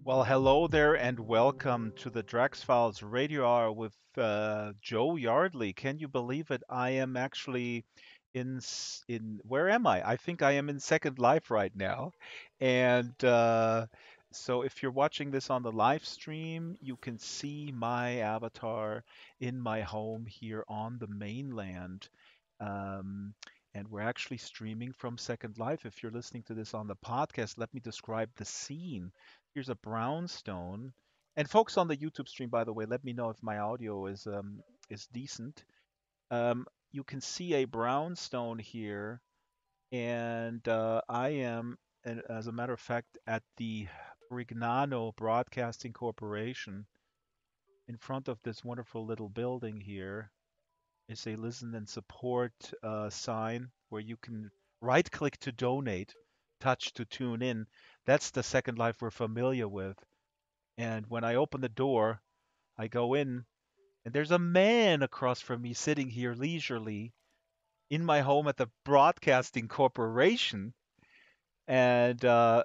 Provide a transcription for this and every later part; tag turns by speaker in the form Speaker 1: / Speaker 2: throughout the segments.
Speaker 1: Well, hello there, and welcome to the Drax Files Radio Hour with Joe Yardley. Can you believe it? I am actually in where am I? I think I am in Second Life right now, and so if you're watching this on the live stream, you can see my avatar in my home here on the mainland. Um, and we're actually streaming from Second Life. If you're listening to this on the podcast, let me describe the scene. Here's a brownstone. And folks on the YouTube stream, by the way, let me know if my audio is decent. You can see a brownstone here, and I am, as a matter of fact, at the Brignano Broadcasting Corporation in front of this wonderful little building here. Is a listen and support sign where you can right click to donate, touch to tune in. That's the Second Life we're familiar with. And when I open the door, I go in, and there's a man across from me sitting here leisurely in my home at the Broadcasting Corporation. And I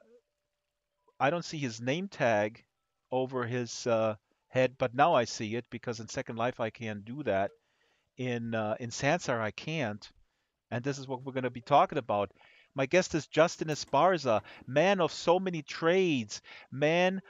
Speaker 1: don't see his name tag over his head, but now I see it because in Second Life I can do that. In Sansar I can't. And this is what we're going to be talking about. My guest is Justin Esparza, man of so many trades, man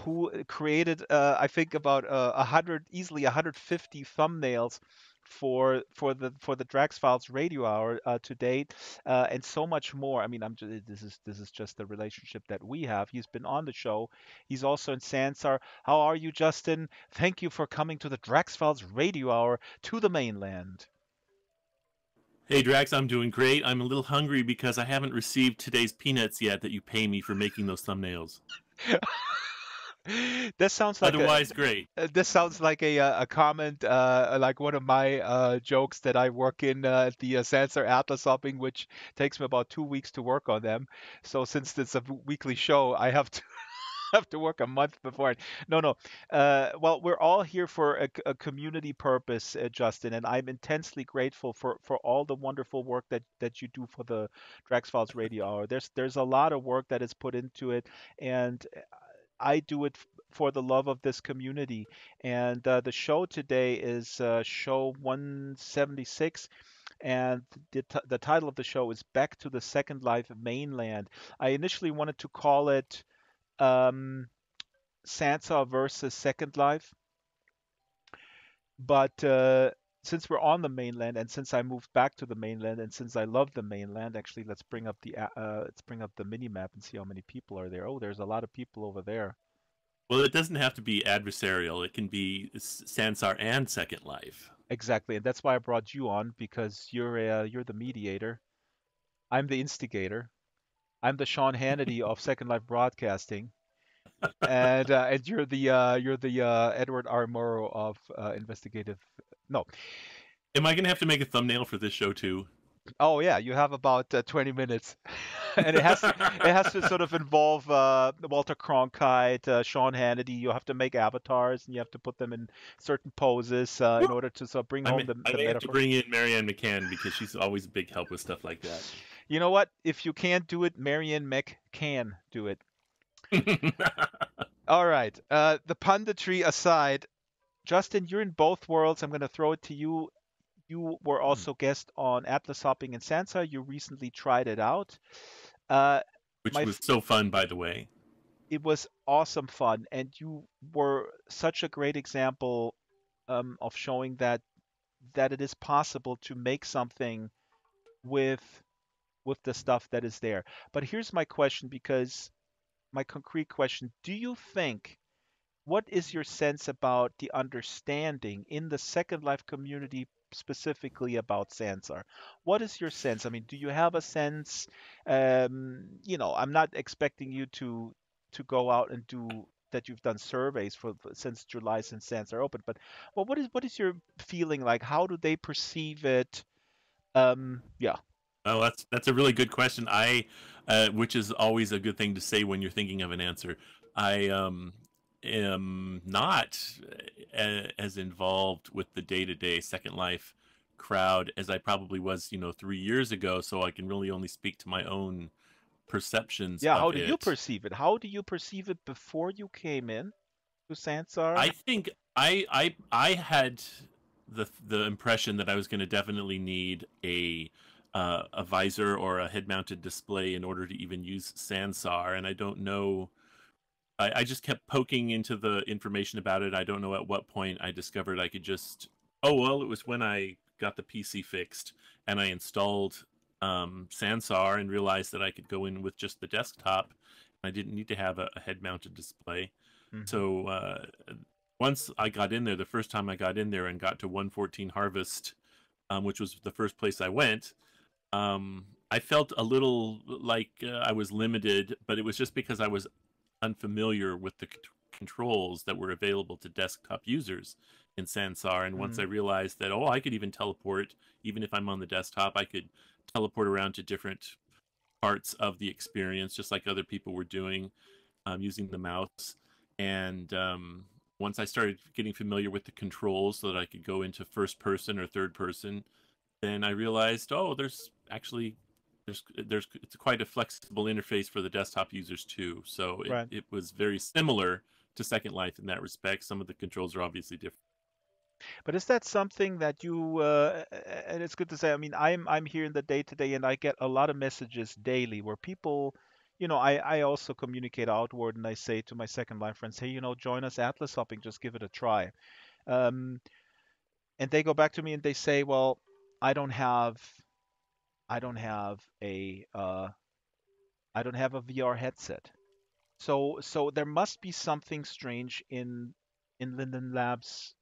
Speaker 1: who created, I think, about 100, easily 150 thumbnails for the Drax Files Radio Hour to date, and so much more. I mean, this is just the relationship that we have. He's been on the show. He's also in Sansar. How are you, Justin? Thank you for coming to the Drax Files Radio Hour to the mainland.
Speaker 2: Hey Drax, I'm doing great. I'm a little hungry because I haven't received today's peanuts yet that you pay me for making those thumbnails.
Speaker 1: This sounds like a
Speaker 2: Otherwise, great.
Speaker 1: this sounds like a comment like one of my jokes that I work in at the Sansar Atlas hopping, which takes me about 2 weeks to work on them. So since it's a weekly show, I have to have to work a month before. No, no. Well, we're all here for a community purpose, Justin, and I'm intensely grateful for all the wonderful work that you do for the Drax Files Radio Hour. There's a lot of work that is put into it, and I do it for the love of this community. And the show today is show 176, and the title of the show is Back to the Second Life Mainland. I initially wanted to call it um, Sansa versus Second Life, but since we're on the mainland, and since I moved back to the mainland, and since I love the mainland, actually, let's bring up the mini map and see how many people are there. Oh, there's a lot of people over there.
Speaker 2: Well, it doesn't have to be adversarial. It can be Sansar and Second Life.
Speaker 1: Exactly, and that's why I brought you on because you're the mediator. I'm the instigator. I'm the Sean Hannity of Second Life Broadcasting, and you're the Edward R. Murrow of investigative. No,
Speaker 2: Am I going to have to make a thumbnail for this show too?
Speaker 1: oh yeah, you have about 20 minutes, and it has to sort of involve Walter Cronkite, Sean Hannity. You have to make avatars, and you have to put them in certain poses in order to sort of bring
Speaker 2: I
Speaker 1: home
Speaker 2: may, I
Speaker 1: the
Speaker 2: may have to
Speaker 1: metaphor.
Speaker 2: bring in Marianne McCann because she's always a big help with stuff like
Speaker 1: You know what? If you can't do it, Marianne Mech can do it.
Speaker 2: that.
Speaker 1: All right. The punditry aside, Justin, you're in both worlds. I'm going to throw it to you. You were also guest on Atlas Hopping in Sansa. You recently tried it out. Uh,
Speaker 2: Which
Speaker 1: my
Speaker 2: was so fun, by the way.
Speaker 1: It was awesome fun, and you were such a great example of showing that it is possible to make something with the stuff that is there. But here's my question, because my concrete question: do you think what is your sense about the understanding in the Second Life community specifically about Sansar? What is your sense? I mean, do you have a sense? I'm not expecting you to go out and do that. You've done surveys since July, since Sands are open, but well, what is your feeling like? How do they perceive it? Yeah.
Speaker 2: Oh, that's a really good question. Which is always a good thing to say when you're thinking of an answer. I am not as involved with the day-to-day Second Life crowd as I probably was, 3 years ago. So I can really only speak to my own perceptions
Speaker 1: Yeah, how
Speaker 2: of
Speaker 1: do you
Speaker 2: it.
Speaker 1: perceive it? How do you perceive it before you came in to Sansar?
Speaker 2: I think I had the impression that I was going to definitely need a visor or a head mounted display in order to even use Sansar, and I don't know. I just kept poking into the information about it. I don't know at what point I discovered I could just. Oh well, it was when I got the PC fixed and I installed Sansar and realized that I could go in with just the desktop. I didn't need to have a head mounted display.
Speaker 1: Hmm.
Speaker 2: So once I got in there, the first time I got in there and got to 114 Harvest, which was the first place I went, I felt a little like I was limited, but it was just because I was unfamiliar with the controls that were available to desktop users in Sansar. And once I
Speaker 1: Hmm.
Speaker 2: realized that, oh, I could even teleport, even if I'm on the desktop, I could teleport around to different parts of the experience, just like other people were doing using the mouse. And once I started getting familiar with the controls so that I could go into first person or third person, then I realized, oh, there's actually there's it's quite a flexible interface for the desktop users too. So
Speaker 1: Right.
Speaker 2: it was very similar to Second Life in that respect. Some of the controls are obviously different.
Speaker 1: But is that something that you, and it's good to say, I mean, I'm here in the day to day and I get a lot of messages daily where people, I also communicate outward and I say to my Second Life friends, hey, join us Atlas hopping, just give it a try. Um, and they go back to me and they say, well, I don't have, I don't have a, I don't have a VR headset. So there must be something strange in Linden Labs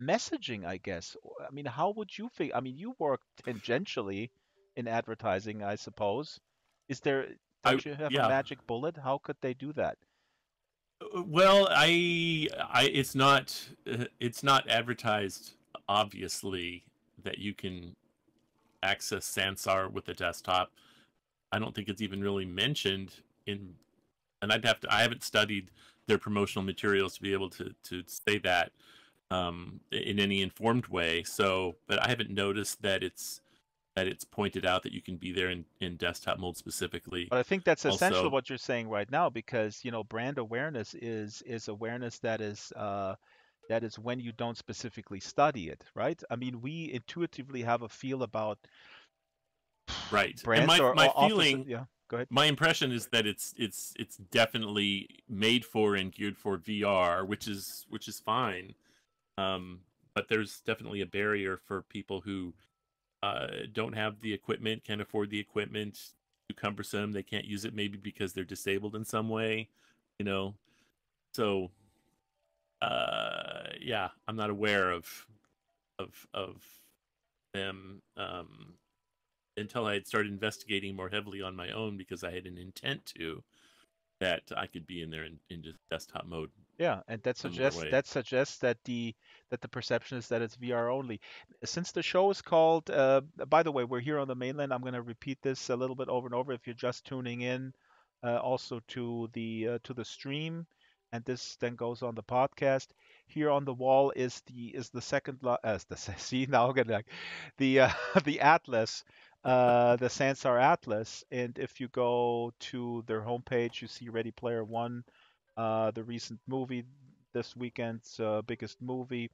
Speaker 1: messaging, I guess. I mean, how would you feel? I mean, you work tangentially in advertising, I suppose. Is there,
Speaker 2: I
Speaker 1: don't you have a
Speaker 2: Yeah.
Speaker 1: magic bullet? How could they do that?
Speaker 2: Well, it's not advertised obviously that you can access Sansar with a desktop. I don't think it's even really mentioned in, and I haven't studied their promotional materials to be able to say that in any informed way. So, but I haven't noticed that it's pointed out that you can be there in desktop mode specifically.
Speaker 1: But I think that's essential
Speaker 2: Also,
Speaker 1: what you're saying right now because, brand awareness is awareness that is when you don't specifically study it, right? I mean, we intuitively have a feel about
Speaker 2: right, and
Speaker 1: brands or
Speaker 2: my
Speaker 1: office.
Speaker 2: feeling,
Speaker 1: Yeah, go ahead.
Speaker 2: my impression is that it's definitely made for and geared for VR, which is fine. Um, but there's definitely a barrier for people who don't have the equipment, can't afford the equipment, too cumbersome. They can't use it maybe because they're disabled in some way, you know. So yeah, I'm not aware of them until I had started investigating more heavily on my own because I had an intent to that I could be in there in just desktop mode
Speaker 1: Yeah, and that
Speaker 2: similar
Speaker 1: suggests
Speaker 2: way.
Speaker 1: that suggests that the perception is that it's VR only. Since the show is called, by the way, we're here on the mainland. I'm going to repeat this a little bit over and over if you're just tuning in, also to the stream, and this then goes on the podcast. Here on the wall is the second see now I'm gonna like the Atlas, the Sansar Atlas, and if you go to their homepage, you see Ready Player One, the recent movie, this weekend's biggest movie.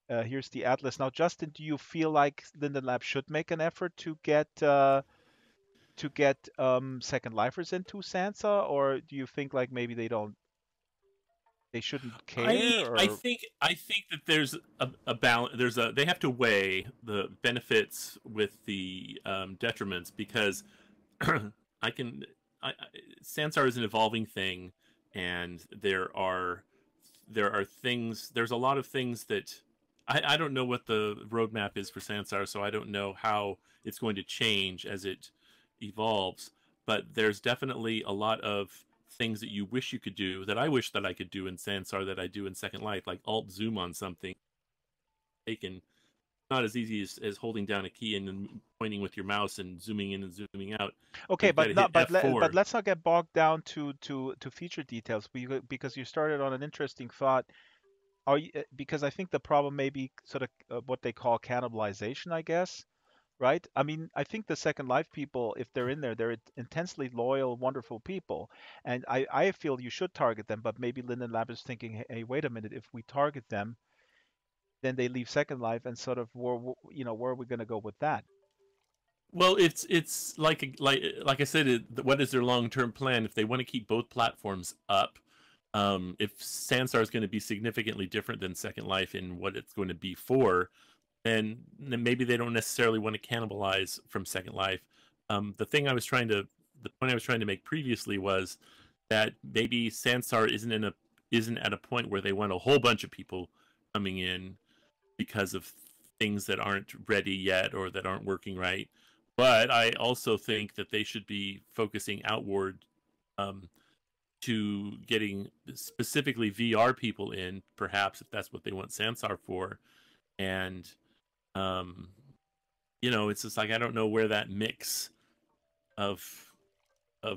Speaker 1: Here's the Atlas. Now, Justin, do you feel like Linden Lab should make an effort to get Second Lifers into Sansa, or do you think like maybe they shouldn't care, or
Speaker 2: I think that there's a balance. There's a They have to weigh the benefits with the detriments because I can. Sansar is an evolving thing, and there are things. There's a lot of things that I don't know what the roadmap is for Sansar, so I don't know how it's going to change as it evolves. But there's definitely a lot of things that you wish you could do that I wish that I could do in Sansar that I do in Second Life, like alt zoom on something. Taken not as easy as holding down a key and then pointing with your mouse and zooming in and zooming out.
Speaker 1: okay,
Speaker 2: You've got to hit
Speaker 1: but
Speaker 2: F4.
Speaker 1: let's not get bogged down to feature details because you started on an interesting thought. Because I think the problem may be sort of what they call cannibalization, I guess. right? I mean, I think the Second Life people, if they're in there, they're intensely loyal, wonderful people, and I feel you should target them. But maybe Linden Lab is thinking, hey, wait a minute, if we target them, then they leave Second Life, and sort of where are we going to go with that?
Speaker 2: Well, it's like I said, what is their long term plan? If they want to keep both platforms up, if Sansar is going to be significantly different than Second Life in what it's going to be for, then maybe they don't necessarily want to cannibalize from Second Life. The point I was trying to make previously was that maybe Sansar isn't at a point where they want a whole bunch of people coming in because of things that aren't ready yet or that aren't working right. But I also think that they should be focusing outward, um, to getting specifically VR people in, perhaps if that's what they want Sansar for. And um, it's just like I don't know where that mix of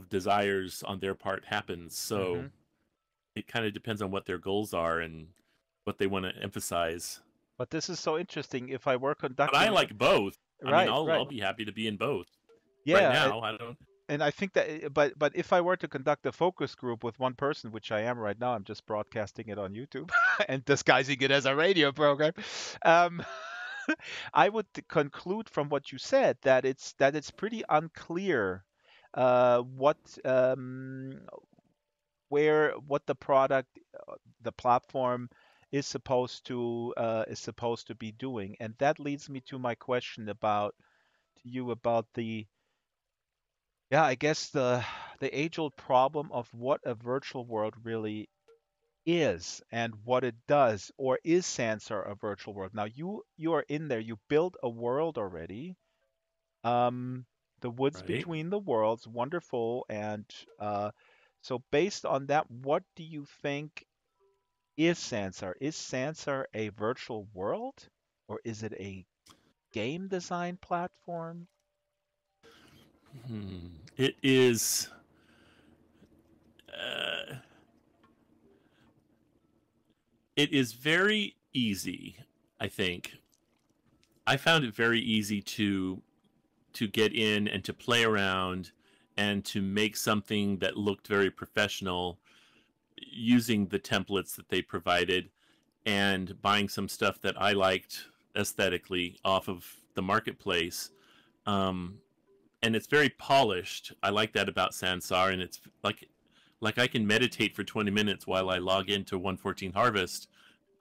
Speaker 2: desires on their part happens. So
Speaker 1: Hmm.
Speaker 2: it kind of depends on what their goals are and what they want to emphasize.
Speaker 1: But this is so interesting. If I were
Speaker 2: But I
Speaker 1: conducting,
Speaker 2: like both. I mean,
Speaker 1: right,
Speaker 2: I'll
Speaker 1: right,
Speaker 2: be happy to be in both. Right
Speaker 1: yeah,
Speaker 2: now, I don't.
Speaker 1: and I think that, but if I were to conduct a focus group with one person, which I am right now, I'm just broadcasting it on YouTube and disguising it as a radio program. Um, I would conclude from what you said that it's pretty unclear what where what the product, the platform is supposed to be doing, and that leads me to my question about to you about the yeah, I guess the age-old problem of what a virtual world really is and what it does, or is Sansar a virtual world? Now you are in there, you build a world already. Um, the woods
Speaker 2: Right.
Speaker 1: between the worlds, wonderful, and so based on that, what do you think is Sansar? Is Sansar a virtual world, or is it a game design platform?
Speaker 2: It is. Uh, it is very easy. I think I found it very easy to get in and to play around and to make something that looked very professional using the templates that they provided and buying some stuff that I liked aesthetically off of the marketplace. Um, and it's very polished. I like that about Sansar, and it's like I can meditate for 20 minutes while I log into 114 Harvest,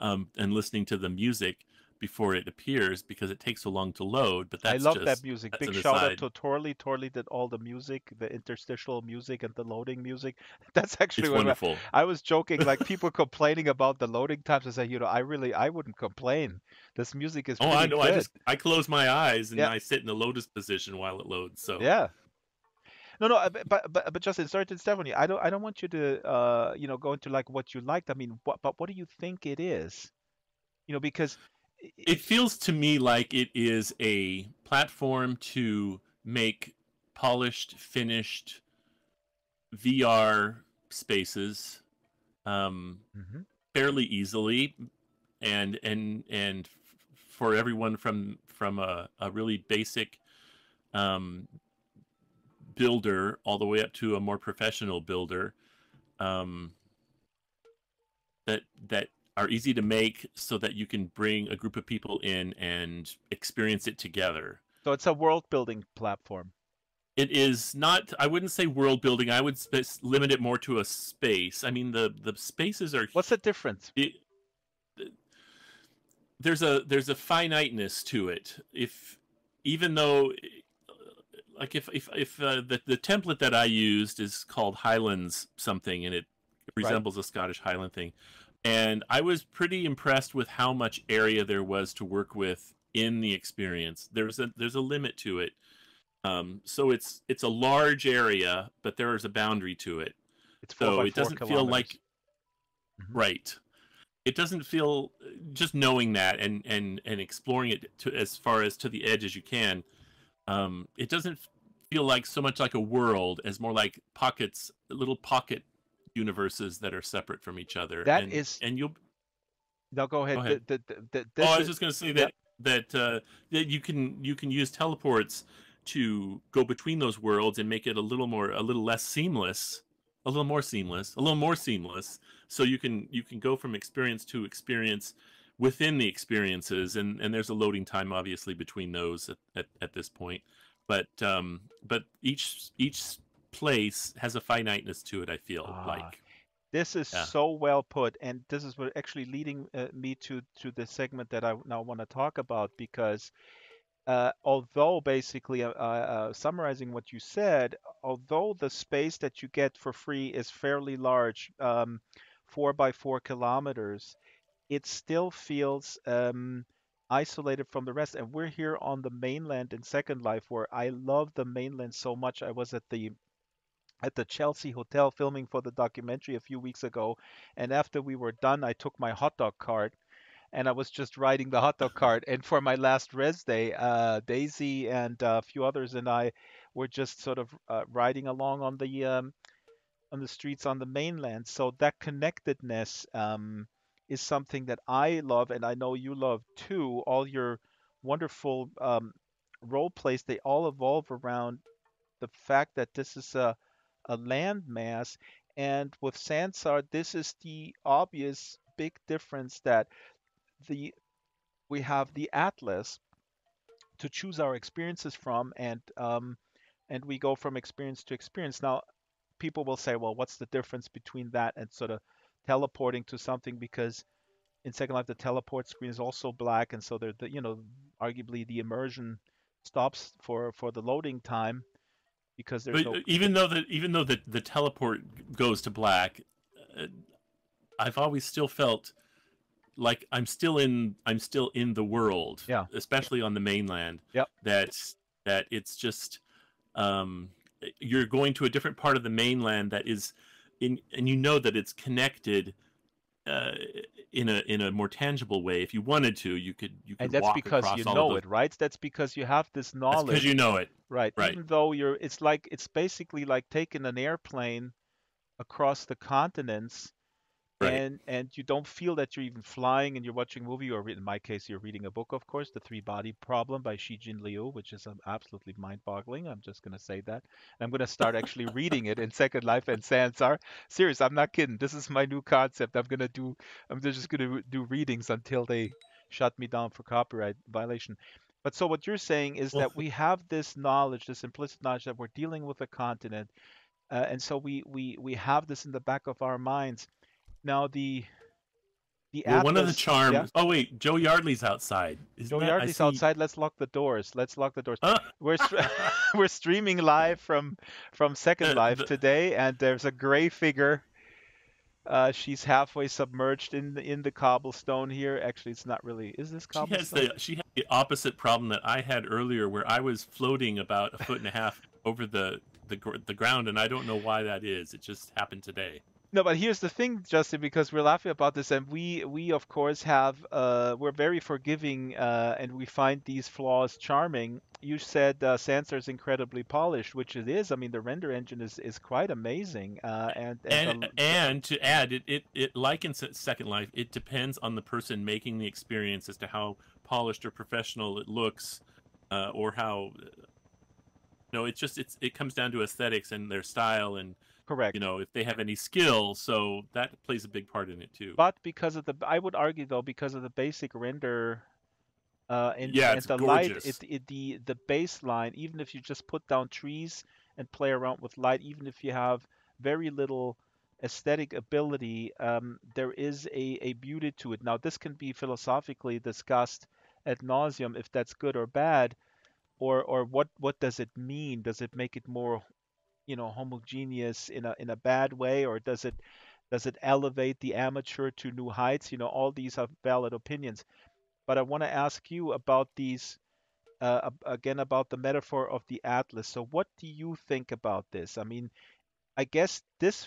Speaker 2: and listening to the music before it appears because it takes so long to load. But
Speaker 1: I love that music.
Speaker 2: that's
Speaker 1: Big
Speaker 2: an
Speaker 1: shout out
Speaker 2: aside.
Speaker 1: to Torley. Torley did all the music, the interstitial music and the loading music. That's actually
Speaker 2: It's
Speaker 1: what
Speaker 2: wonderful.
Speaker 1: I was joking. Like people complaining about the loading times. I say, I wouldn't complain. This music is
Speaker 2: Oh, I
Speaker 1: pretty
Speaker 2: know.
Speaker 1: good.
Speaker 2: I close my eyes and
Speaker 1: Yeah,
Speaker 2: I sit in the lotus position while it loads. So
Speaker 1: yeah. No, no. But Justin, sorry to Stephanie. I don't want you to go into like what you liked. I mean, what do you think it is? Because
Speaker 2: it
Speaker 1: it's
Speaker 2: feels to me like it is a platform to make polished, finished VR spaces, um,
Speaker 1: Mhm.
Speaker 2: fairly easily, and for everyone from a really basic, um, builder all the way up to a more professional builder, um, that are easy to make so that you can bring a group of people in and experience it together.
Speaker 1: So it's a world building platform.
Speaker 2: It is not. I wouldn't say world building. I would limit it more to a space. I mean, the spaces are.
Speaker 1: What's the difference?
Speaker 2: It, there's a finiteness to it. If even though like if the template that I used is called Highlands something, and it
Speaker 1: Right.
Speaker 2: resembles a Scottish Highland thing, and I was pretty impressed with how much area there was to work with in the experience. There's a limit to it. So it's a large area, but there is a boundary to it.
Speaker 1: It's four
Speaker 2: So
Speaker 1: by
Speaker 2: it
Speaker 1: four
Speaker 2: doesn't feel
Speaker 1: kilometers.
Speaker 2: like
Speaker 1: Hmm.
Speaker 2: right. It doesn't feel, just knowing that and exploring it to as far as to the edge as you can. It doesn't feel like so much like a world as more like pockets, little pocket universes that are separate from each other.
Speaker 1: That
Speaker 2: And
Speaker 1: is
Speaker 2: and you'll
Speaker 1: now go
Speaker 2: go
Speaker 1: ahead.
Speaker 2: ahead. Oh,
Speaker 1: This
Speaker 2: I was
Speaker 1: is
Speaker 2: just going to say
Speaker 1: yeah.
Speaker 2: that that you can use teleports to go between those worlds and make it a little less seamless, a little more seamless, a little more seamless. So you can go from experience to experience within the experiences, and there's a loading time obviously between those at this point. But each place has a finiteness to it. I feel
Speaker 1: Ah,
Speaker 2: like,
Speaker 1: this is
Speaker 2: yeah.
Speaker 1: so well put, and this is what actually leading me to the segment that I now want to talk about because although basically summarizing what you said, although the space that you get for free is fairly large, 4 by 4 kilometers, it still feels isolated from the rest. And we're here on the mainland in Second Life, where I love the mainland so much. I was at the Chelsea Hotel filming for the documentary a few weeks ago, and after we were done, I took my hot dog cart and I was just riding the hot dog cart. And for my last res day, Daisy and a few others and I were just sort of riding along on the streets on the mainland. So that connectedness is something that I love, and I know you love too. All your wonderful role plays, they all evolve around the fact that this is a land mass. And with Sansar, this is the obvious big difference that the we have the atlas to choose our experiences from, and we go from experience to experience. Now, people will say, well, what's the difference between that and sort of teleporting to something? Because in Second Life, the teleport screen is also black, and so arguably the immersion stops for the loading time because there's
Speaker 2: But
Speaker 1: no.
Speaker 2: even though the teleport goes to black, uh, I've always still felt like I'm still in the world,
Speaker 1: Yeah.
Speaker 2: especially on the mainland.
Speaker 1: Yep.
Speaker 2: That that it's just, um, you're going to a different part of the mainland that is in, and you know that it's connected, uh, in a more tangible way. If you wanted to, you could
Speaker 1: And that's
Speaker 2: walk
Speaker 1: because you
Speaker 2: across all of
Speaker 1: know
Speaker 2: those.
Speaker 1: it, right? That's because you have this
Speaker 2: That's because you
Speaker 1: knowledge,
Speaker 2: know it,
Speaker 1: right?
Speaker 2: right?
Speaker 1: Even though it's like it's basically like taking an airplane across the continents,
Speaker 2: Right.
Speaker 1: and you don't feel that you're even flying and you're watching a movie, or in my case you're reading a book, of course, The Three Body Problem by Shijin Liu, which is absolutely mind-boggling. I'm just going to say that. I'm going to start actually reading it in Second Life and Sansar. Serious, I'm not kidding. This is my new concept. I'm just going to do readings until they shut me down for copyright violation. But so what you're saying is
Speaker 2: Well,
Speaker 1: that we have this knowledge, this implicit knowledge that we're dealing with a continent, and so we have this in the back of our minds. Now the
Speaker 2: well, one of the
Speaker 1: Atlas, yeah.
Speaker 2: charms. Oh wait, Joe Yardley's outside. Isn't
Speaker 1: Joe
Speaker 2: that? I
Speaker 1: Yardley's
Speaker 2: see.
Speaker 1: outside. Let's lock the doors. Let's lock the doors.
Speaker 2: Uh,
Speaker 1: We're we're streaming live from Second Life
Speaker 2: the
Speaker 1: today, and there's a gray figure. She's halfway submerged in the cobblestone here. Actually, it's not really. Is this cobblestone?
Speaker 2: she had the opposite problem that I had earlier, where I was floating about a foot and a half over the ground, and I don't know why that is. It just happened today.
Speaker 1: No, but here's the thing, Justin, because we're laughing about this, and we of course have we're very forgiving, and we find these flaws charming. You said Sansar is incredibly polished, which it is. I mean, the render engine is quite amazing, and
Speaker 2: And
Speaker 1: the
Speaker 2: and to add, it like in Second Life, it depends on the person making the experience as to how polished or professional it looks, or how, no, it comes down to aesthetics and their style, and
Speaker 1: correct.
Speaker 2: if they have any skill. So that plays a big part in it too.
Speaker 1: But because of the, I would argue though, because of the basic render
Speaker 2: Yeah,
Speaker 1: and
Speaker 2: it's
Speaker 1: the light,
Speaker 2: gorgeous.
Speaker 1: the baseline, even if you just put down trees and play around with light, even if you have very little aesthetic ability, there is a beauty to it. Now, this can be philosophically discussed ad nauseum if that's good or bad, or what does it mean? Does it make it more, homogeneous in a bad way, or does it elevate the amateur to new heights? All these are valid opinions. But I want to ask you about these again about the metaphor of the atlas. So what do you think about this? I mean, I guess this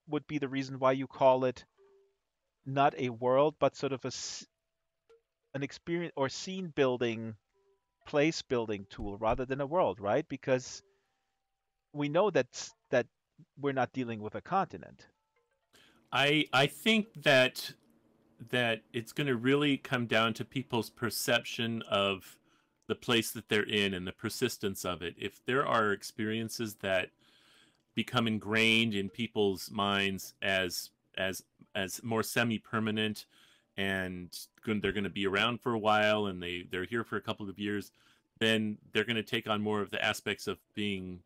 Speaker 1: would be the reason why you call it not a world, but sort of an experience or scene building, place building tool rather than a world, right? Because we know that we're not dealing with a continent.
Speaker 2: I think that that it's going to really come down to people's perception of the place that they're in and the persistence of it. If there are experiences that become ingrained in people's minds as more semi-permanent, and they're going to be around for a while, and they're here for a couple of years, then they're going to take on more of the aspects of being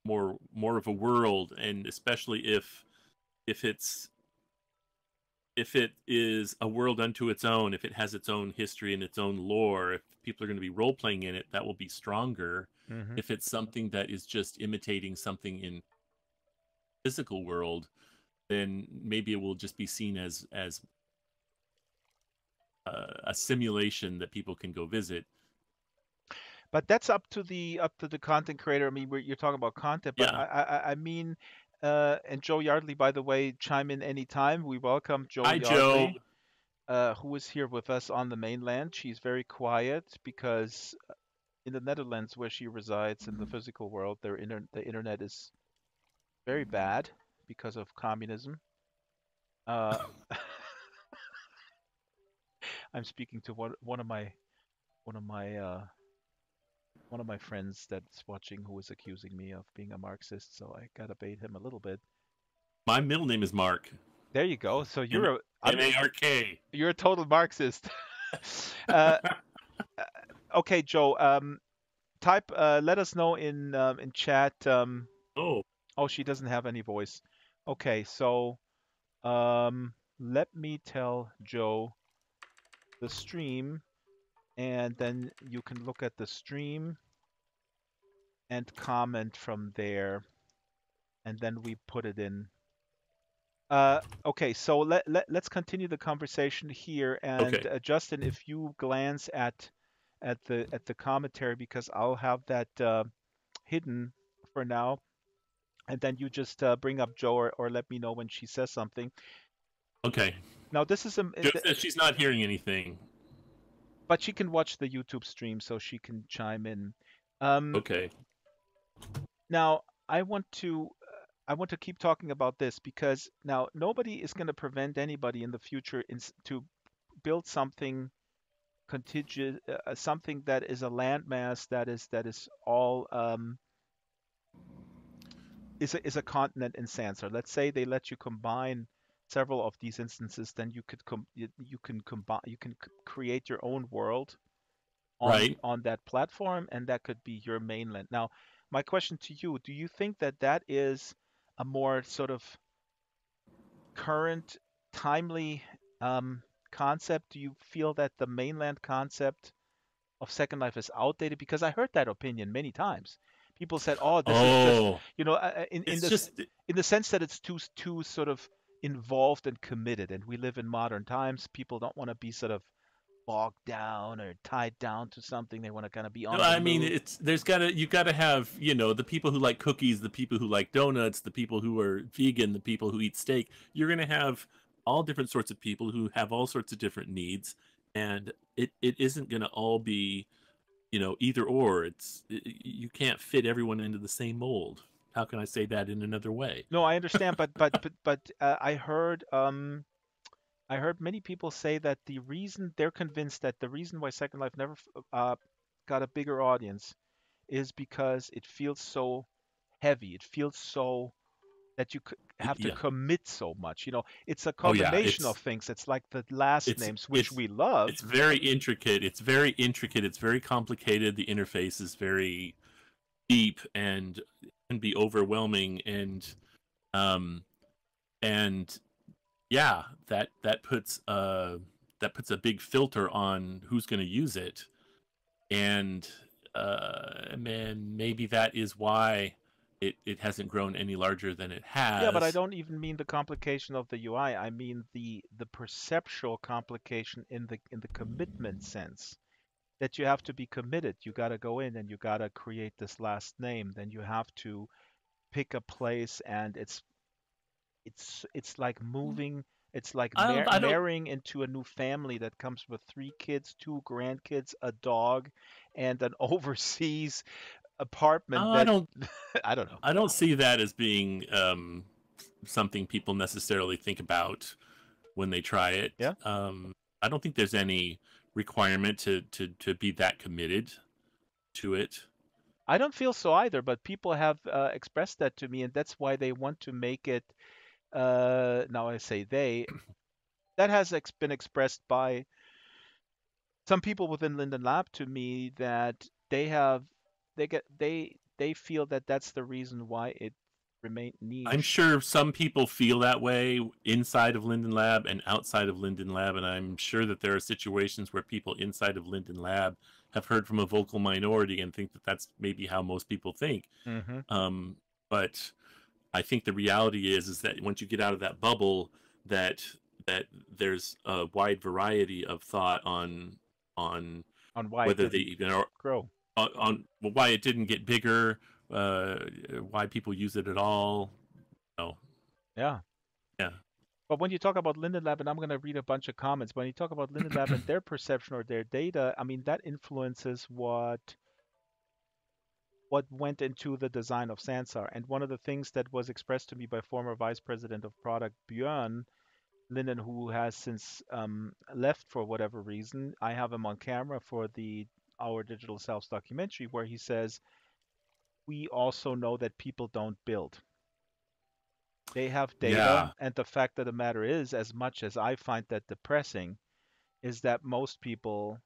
Speaker 2: more of a world. And especially if it's if it is a world unto its own, if it has its own history and its own lore, if people are going to be role playing in it, that will be stronger.
Speaker 1: Hmm.
Speaker 2: If it's something that is just imitating something in physical world, then maybe it will just be seen as a simulation that people can go visit.
Speaker 1: But that's up to the content creator. I mean, you're talking about content, but
Speaker 2: Yeah.
Speaker 1: I mean, and Joe Yardley, by the way, chime in anytime. We welcome Joe
Speaker 2: Hi, Joe.
Speaker 1: Yardley, who is here with us on the mainland. She's very quiet because in the Netherlands, where she resides in the physical world, the internet is very bad because of communism. Uh, I'm speaking to one of my one of my friends that's watching who is accusing me of being a Marxist, so I gotta bait him a little bit.
Speaker 2: My middle name is Mark.
Speaker 1: There you go. So
Speaker 2: M
Speaker 1: I'm
Speaker 2: Mark.
Speaker 1: you're a total Marxist. uh, okay, Joe. Let us know in chat.
Speaker 2: Oh,
Speaker 1: Oh, she doesn't have any voice. Okay, so let me tell Joe the stream, and then you can look at the stream and comment from there, and then we put it in. Okay, so let's continue the conversation here. And
Speaker 2: okay.
Speaker 1: Justin, if you glance at the commentary, because I'll have that hidden for now, and then you just bring up Joe, or let me know when she says something.
Speaker 2: Okay.
Speaker 1: Now this is
Speaker 2: Joe says she's not hearing anything.
Speaker 1: but she can watch the YouTube stream, so she can chime in. Um,
Speaker 2: Okay.
Speaker 1: Now I want to keep talking about this because now nobody is going to prevent anybody in the future to build something contingent, something that is a landmass that is all is a continent in Sansar. Let's say they let you combine several of these instances, then you can combine create your own world
Speaker 2: Right.
Speaker 1: on that platform, and that could be your mainland. Now, my question to you: do you think that that is a more sort of current, timely concept? Do you feel that the mainland concept of Second Life is outdated? Because I heard that opinion many times. People said, "Oh, this is just,
Speaker 2: Oh,
Speaker 1: in
Speaker 2: it's
Speaker 1: this
Speaker 2: just
Speaker 1: in the sense that it's too sort of involved and committed, and we live in modern times. People don't want to be sort of bogged down or tied down to something. They want to kind of be
Speaker 2: no,
Speaker 1: on the
Speaker 2: I mean,
Speaker 1: move."
Speaker 2: you gotta have, the people who like cookies, the people who like donuts, the people who are vegan, the people who eat steak. You're gonna have all different sorts of people who have all sorts of different needs, and it isn't gonna all be, either or. You can't fit everyone into the same mold. How can I say that in another way?
Speaker 1: No, I understand, but I heard many people say that the reason they're convinced that the reason why Second Life never got a bigger audience is because it feels so heavy. It feels so that you have to
Speaker 2: Yeah.
Speaker 1: commit so much. It's a
Speaker 2: Oh yeah.
Speaker 1: combination of things. It's like the last
Speaker 2: It's
Speaker 1: names, which
Speaker 2: it's
Speaker 1: we love.
Speaker 2: it's very intricate. It's very intricate. It's very complicated. The interface is very deep and can be overwhelming, um and yeah, that puts a big filter on who's going to use it. And man, maybe that is why it hasn't grown any larger than it
Speaker 1: Yeah, but I
Speaker 2: has.
Speaker 1: don't even mean the complication of the UI. I mean the perceptual complication in the commitment sense. That you have to be committed. You got to go in and you got to create this last name. Then you have to pick a place, and it's like moving. It's like
Speaker 2: I don't
Speaker 1: marrying into a new family that comes with three kids, two grandkids, a dog, and an overseas apartment
Speaker 2: I
Speaker 1: that
Speaker 2: don't
Speaker 1: I don't know.
Speaker 2: I don't see that as being something people necessarily think about. when they try it.
Speaker 1: Yeah.
Speaker 2: I don't think there's any requirement to be that committed to it.
Speaker 1: I don't feel so either, but people have expressed that to me, and that's why they want to make it. Now I say they. That has been expressed by some people within Linden Lab to me that they feel that that's the reason why it remained
Speaker 2: I'm
Speaker 1: niche.
Speaker 2: sure some people feel that way inside of Linden Lab and outside of Linden Lab, and I'm sure that there are situations where people inside of Linden Lab have heard from a vocal minority and think that that's maybe how most people think.
Speaker 1: Hmm.
Speaker 2: Um, but I think the reality is that once you get out of that bubble, that that there's a wide variety of thought on
Speaker 1: On why it
Speaker 2: whether they
Speaker 1: didn't
Speaker 2: even are
Speaker 1: grow.
Speaker 2: on why it didn't get bigger, uh, why people use it at all. Oh,
Speaker 1: Yeah.
Speaker 2: yeah.
Speaker 1: But when you talk about Linden Lab, and I'm going to read a bunch of comments, when you talk about Linden Lab and their perception or their data, I mean that influences what went into the design of Sansar. And one of the things that was expressed to me by former Vice President of Product Björn Linden, who has since left for whatever reason, I have him on camera for the Our Digital Selves documentary, where he says, "We also know that people don't build. They have data,
Speaker 2: Yeah,
Speaker 1: and the fact of the matter is, as much as I find that depressing, is that most people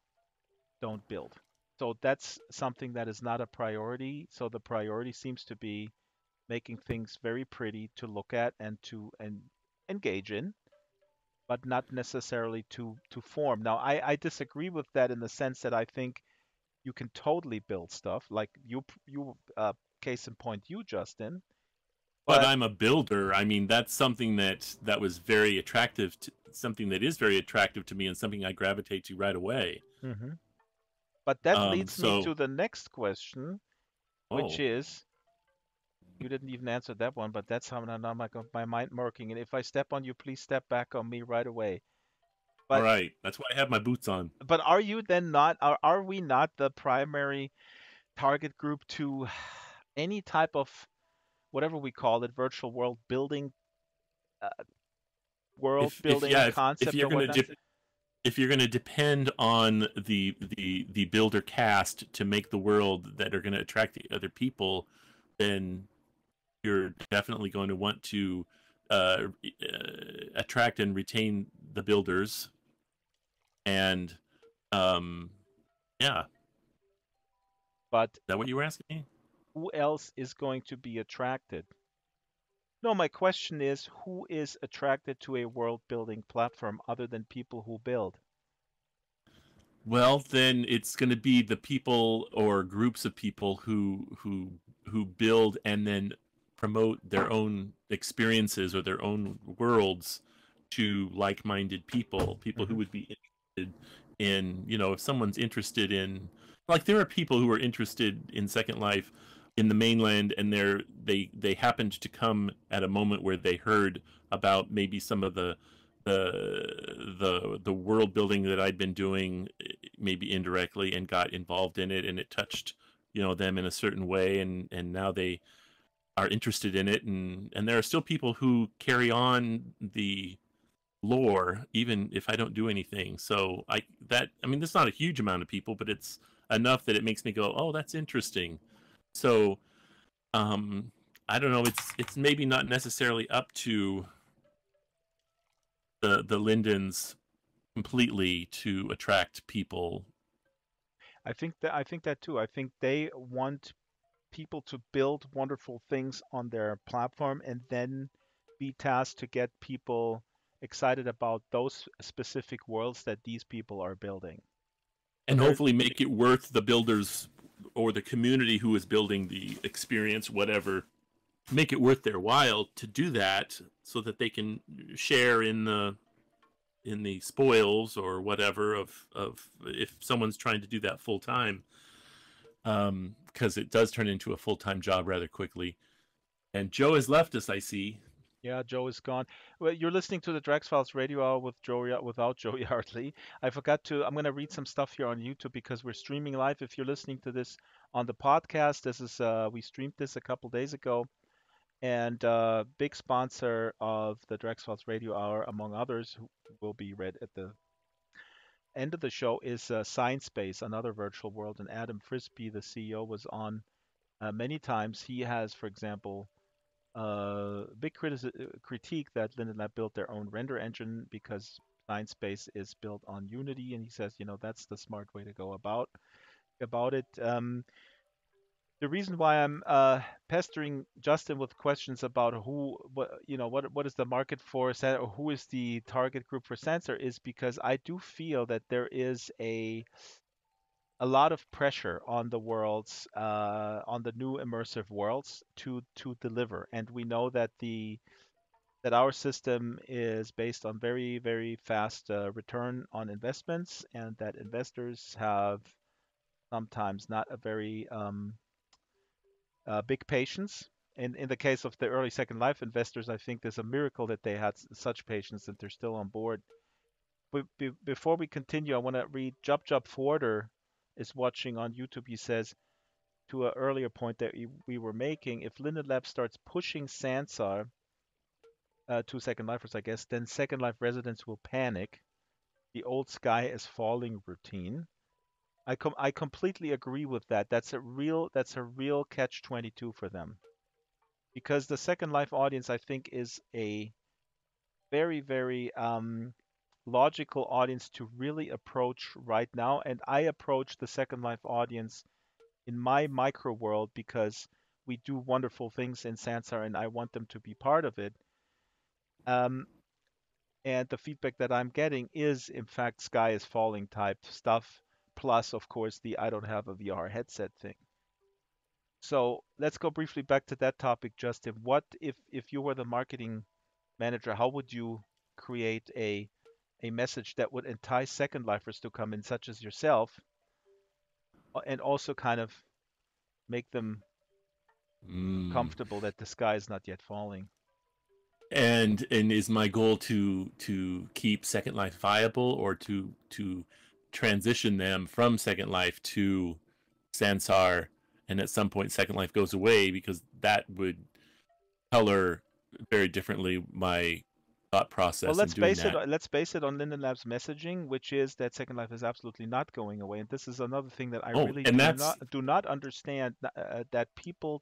Speaker 1: don't build. So that's something that is not a priority. So the priority seems to be making things very pretty to look at and to engage in, but not necessarily to form. Now, I disagree with that in the sense that I think you can totally build stuff like you case in point you Justin,
Speaker 2: but
Speaker 1: but
Speaker 2: I'm a builder. I mean, that's something that was very attractive to something that is very attractive to me and something I gravitate to right away.
Speaker 1: Mhm. But that leads me
Speaker 2: So,
Speaker 1: to the next question, which
Speaker 2: oh,
Speaker 1: is you didn't even answer that one, but that's how now my mind working. And if I step on you, please step back on me right away.
Speaker 2: all
Speaker 1: But
Speaker 2: right. That's why I have my boots on.
Speaker 1: are you then not are we not the primary target group to any type of whatever we call it, virtual uh, world
Speaker 2: If
Speaker 1: building
Speaker 2: yeah, if
Speaker 1: concept
Speaker 2: you're
Speaker 1: or
Speaker 2: gonna
Speaker 1: whatnot?
Speaker 2: if you're gonna depend on the builder cast to make the world that are gonna attract the other people, then you're definitely going to want to attract and retain the builders. And um, yeah, is
Speaker 1: But
Speaker 2: that what you were asking me?
Speaker 1: who else is going to be attracted? No, my question is who is attracted to a world building platform other than people who build?
Speaker 2: Well, then it's going to be the people or groups of people who build and then promote their own experiences or their own worlds to like-minded people, people who
Speaker 1: Hmm.
Speaker 2: would be interested in, if someone's interested in, like, there are people who are interested in Second Life in the mainland, and they happened to come at a moment where they heard about maybe some of the world building that I'd been doing, maybe indirectly, and got involved in it, and it touched them in a certain way, and now they are interested in it, and there are still people who carry on the lore even if I don't do anything. So I mean, that's not a huge amount of people, but it's enough that it makes me go, oh, that's interesting. So um I don't know, it's maybe not necessarily up to the Lindens completely to attract people.
Speaker 1: I think that too. I think they want people to build wonderful things on their platform and then be tasked to get people excited about those specific worlds that these people are building. So
Speaker 2: And
Speaker 1: they're
Speaker 2: hopefully make it worth the builders or the community who is building the experience, whatever, make it worth their while to do that so that they can share in the spoils or whatever of if someone's trying to do that full time, because it does turn into a full-time job rather quickly. And Joe has left us, I see.
Speaker 1: Yeah, Joe is gone. Well, you're listening to the Drax Files Radio Hour with without Joe Yardley. I forgot to. I'm gonna read some stuff here on YouTube because we're streaming live. If you're listening to this on the podcast, this is we streamed this a couple days ago. And big sponsor of the Drax Files Radio Hour, among others, who will be read at the end of the show, is Science Space, another virtual world. And Adam Frisby, the CEO, was on many times. He has, for example, big critique that Linden Lab built their own render engine because Science Space is built on Unity, and he says, that's the smart way to go about it. The reason why I'm pestering Justin with questions about what is the market for or who is the target group for Sansar is because I do feel that there is a lot of pressure on the worlds, on the new immersive worlds to deliver, and we know that our system is based on very very fast return on investments, and that investors have sometimes not a very big patience. In the case of the early Second Life investors, I think there's a miracle that they had such patience that they're still on board. But before we continue, I want to read Job Forder is watching on YouTube. He says to an earlier point that we were making, if Linden Lab starts pushing Sansar to Second Lifers, I guess, then Second Life residents will panic. The old sky is falling routine. I completely agree with that. That's a real catch 22 for them because the Second Life audience, I think, is a very, very logical audience to really approach right now. And I approach the Second Life audience in my micro world because we do wonderful things in Sansar and I want them to be part of it. Um, and the feedback that I'm getting is, in fact, sky is falling type stuff, plus, of course, the I don't have a VR headset thing. So let's go briefly back to that topic, Justin. What if you were the marketing manager, how would you create a message that would entice second lifers to come in, such as yourself, and also kind of make them
Speaker 2: Mm.
Speaker 1: comfortable that the sky is not yet falling?
Speaker 2: And is my goal to keep Second Life viable, or to transition them from Second Life to Sansar, and at some point Second Life goes away, because that would color very differently my thought
Speaker 1: Well,
Speaker 2: process in
Speaker 1: let's
Speaker 2: doing
Speaker 1: base it
Speaker 2: that.
Speaker 1: let's base it on Linden Labs messaging, which is that Second Life is absolutely not going away. And this is another thing that I
Speaker 2: Oh,
Speaker 1: really
Speaker 2: and
Speaker 1: do
Speaker 2: that's
Speaker 1: not understand, that people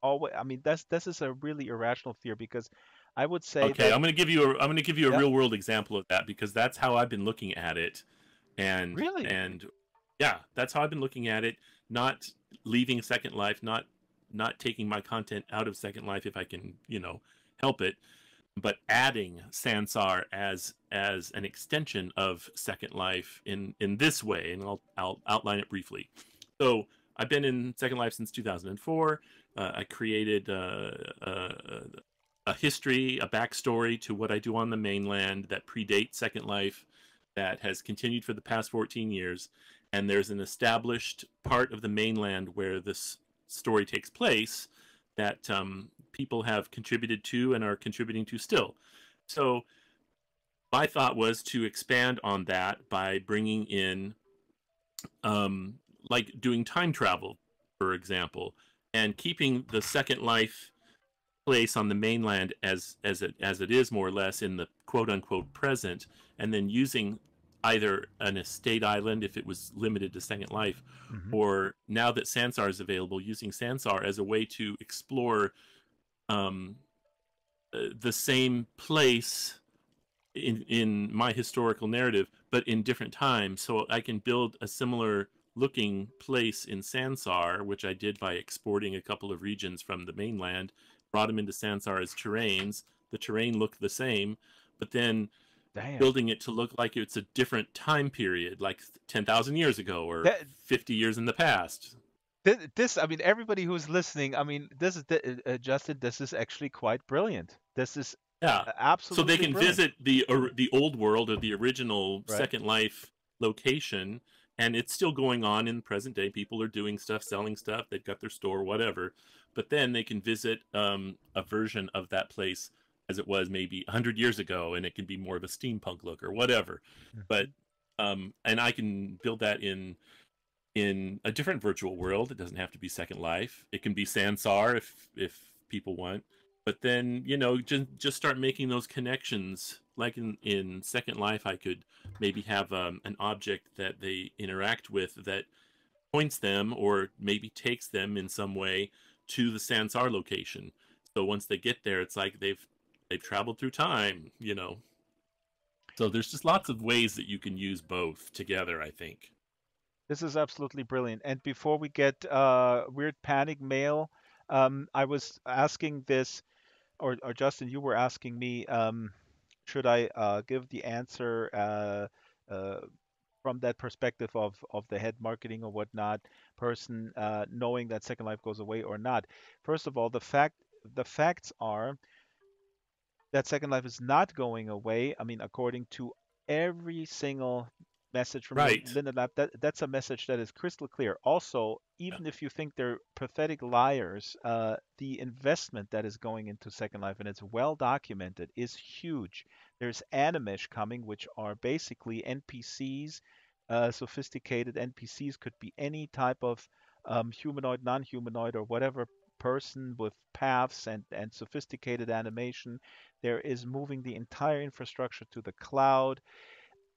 Speaker 1: always. I mean, this is a really irrational fear because I would say
Speaker 2: okay.
Speaker 1: that.
Speaker 2: I'm going to give you a
Speaker 1: Yeah,
Speaker 2: real world example of that, because that's how I've been looking at it. and
Speaker 1: really.
Speaker 2: and yeah, that's how I've been looking at it. Not leaving Second Life, not taking my content out of Second Life if I can, help it, but adding Sansar as an extension of Second Life in this way, and I'll outline it briefly. So I've been in Second Life since 2004. I created a history, a backstory to what I do on the mainland that predates Second Life, that has continued for the past 14 years. And there's an established part of the mainland where this story takes place that people have contributed to and are contributing to still. So my thought was to expand on that by bringing in, um, like doing time travel, for example, and keeping the Second Life place on the mainland as it is, more or less, in the quote unquote present, and then using either an estate island if it was limited to Second Life,
Speaker 1: Hmm.
Speaker 2: or now that Sansar is available, using Sansar as a way to explore um, the same place in my historical narrative, but in different times. So I can build a similar looking place in Sansar, which I did by exporting a couple of regions from the mainland, brought them into Sansar as terrains. The terrain looked the same, but then
Speaker 1: Damn.
Speaker 2: building it to look like it's a different time period, like 10,000 years ago or
Speaker 1: That
Speaker 2: 50 years in the past.
Speaker 1: this, I mean, everybody who's listening, I mean, this is Justin. This is actually quite brilliant. This is
Speaker 2: Yeah. So they
Speaker 1: absolutely
Speaker 2: can
Speaker 1: brilliant,
Speaker 2: visit the old world, or the original
Speaker 1: right?
Speaker 2: Second Life location, and it's still going on in the present day. People are doing stuff, selling stuff. They've got their store, whatever. But then they can visit a version of that place as it was maybe 100 years ago, and it can be more of a steampunk look or whatever. But
Speaker 1: Mhm.
Speaker 2: and I can build that in a different virtual world. It doesn't have to be Second Life. It can be Sansar if people want. But then, just start making those connections. Like in Second Life, I could maybe have an object that they interact with that points them or maybe takes them in some way to the Sansar location. So once they get there, it's like they've traveled through time. So there's just lots of ways that you can use both together, I think.
Speaker 1: This is absolutely brilliant. And before we get weird panic mail, I was asking this, or Justin, you were asking me, should I give the answer uh, from that perspective of the head marketing or whatnot person, knowing that Second Life goes away or not? First of all, the facts are that Second Life is not going away. I mean, according to every single message from
Speaker 2: Right.
Speaker 1: Linda Lab, that's a message that is crystal clear. Also,
Speaker 2: Yeah.
Speaker 1: even if you think they're pathetic liars, the investment that is going into Second Life, and it's well documented, is huge. There's Animesh coming, which are basically NPCs, sophisticated NPCs, could be any type of humanoid, non-humanoid, or whatever person with paths and sophisticated animation. There is moving the entire infrastructure to the cloud.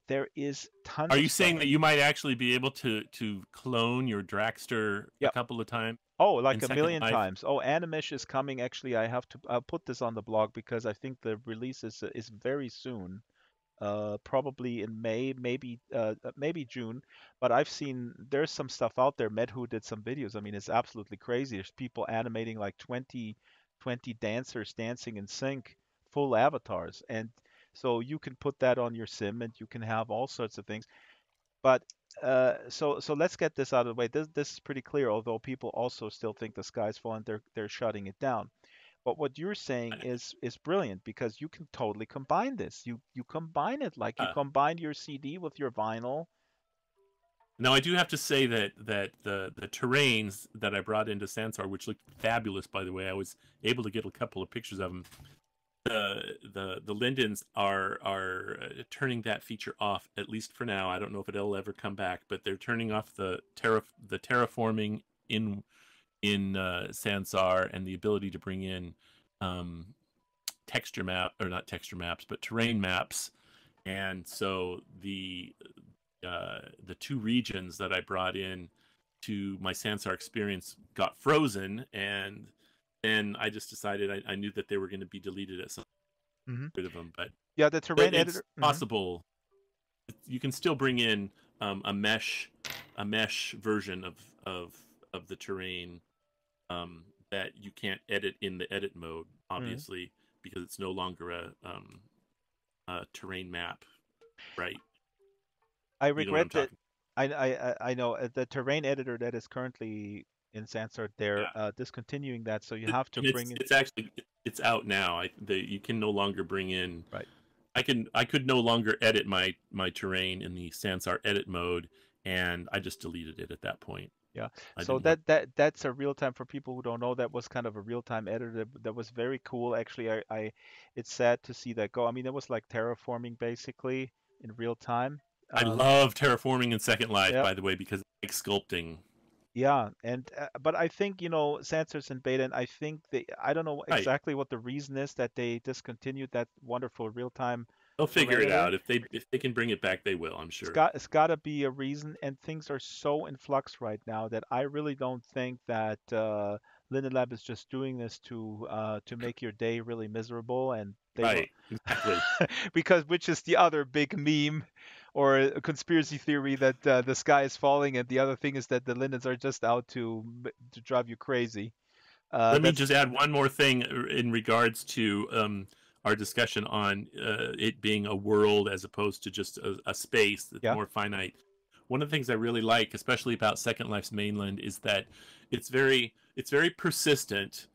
Speaker 1: There is tons
Speaker 2: Are
Speaker 1: of
Speaker 2: you
Speaker 1: stuff.
Speaker 2: saying that you might actually be able to clone your Dragster a
Speaker 1: Yep.
Speaker 2: couple of times
Speaker 1: Oh,
Speaker 2: in
Speaker 1: like a
Speaker 2: Second
Speaker 1: million
Speaker 2: Life?
Speaker 1: times. Oh, Animesh is coming. Actually, I'll put this on the blog because I think the release is very soon. Probably in May, maybe June. But I've seen there's some stuff out there. Medhu did some videos. I mean, it's absolutely crazy. There's people animating like 20 dancers dancing in sync, full avatars, and so you can put that on your sim, and you can have all sorts of things. But so let's get this out of the way. This is pretty clear, although people also still think the sky's falling. They're shutting it down. But what you're saying is brilliant because you can totally combine this. You combine it like you
Speaker 2: Uh,
Speaker 1: combine your CD with your vinyl.
Speaker 2: Now I do have to say that the terrains that I brought into Sansar, which looked fabulous, by the way, I was able to get a couple of pictures of them. The lindens are turning that feature off, at least for now. I don't know if it'll ever come back, but they're turning off the terraforming in Sansar and the ability to bring in um, texture map, or not texture maps, but terrain maps. And so the two regions that I brought in to my Sansar experience got frozen, and then I just decided I knew that they were going to be deleted at some
Speaker 1: Hmm.
Speaker 2: rid of them, but
Speaker 1: Yeah, the terrain
Speaker 2: it's
Speaker 1: editor. Hmm.
Speaker 2: possible you can still bring in a mesh version of of the terrain that you can't edit in the edit mode,
Speaker 1: Hmm.
Speaker 2: obviously, because it's no longer a terrain map, right?
Speaker 1: I
Speaker 2: You know what I'm
Speaker 1: regret that.
Speaker 2: talking.
Speaker 1: I know the terrain editor that is currently in Sansart. They're
Speaker 2: Yeah,
Speaker 1: discontinuing that, so you have to
Speaker 2: and
Speaker 1: bring in.
Speaker 2: it's actually it's out now. You can no longer bring in.
Speaker 1: Right.
Speaker 2: I could no longer edit my terrain in the Sansar edit mode, and I just deleted it at that point.
Speaker 1: Yeah.
Speaker 2: I
Speaker 1: So
Speaker 2: didn't want.
Speaker 1: that's a real time for people who don't know. That was kind of a real time editor that was very cool. Actually, it's sad to see that go. I mean, it was like terraforming basically in real time.
Speaker 2: I
Speaker 1: Um,
Speaker 2: love terraforming in Second Life,
Speaker 1: yeah.
Speaker 2: by the way, because I like sculpting.
Speaker 1: Yeah, and but I think Sansar's in beta, and I don't know
Speaker 2: Right.
Speaker 1: exactly what the reason is that they discontinued that wonderful real time
Speaker 2: They'll figure
Speaker 1: terrain
Speaker 2: it
Speaker 1: editor.
Speaker 2: out. If they can bring it back, they will. I'm sure.
Speaker 1: It's got to be a reason, and things are so in flux right now that I really don't think that Linden Lab is just doing this to make your day really miserable, and they will
Speaker 2: Right. Exactly.
Speaker 1: because which is the other big meme or a conspiracy theory that the sky is falling, and the other thing is that the Lindens are just out to drive you crazy.
Speaker 2: Let me
Speaker 1: That's
Speaker 2: just add one more thing in regards to our discussion on it being a world as opposed to just a space that's
Speaker 1: Yeah.
Speaker 2: more finite. One of the things I really like, especially about Second Life's Mainland, is that it's very persistent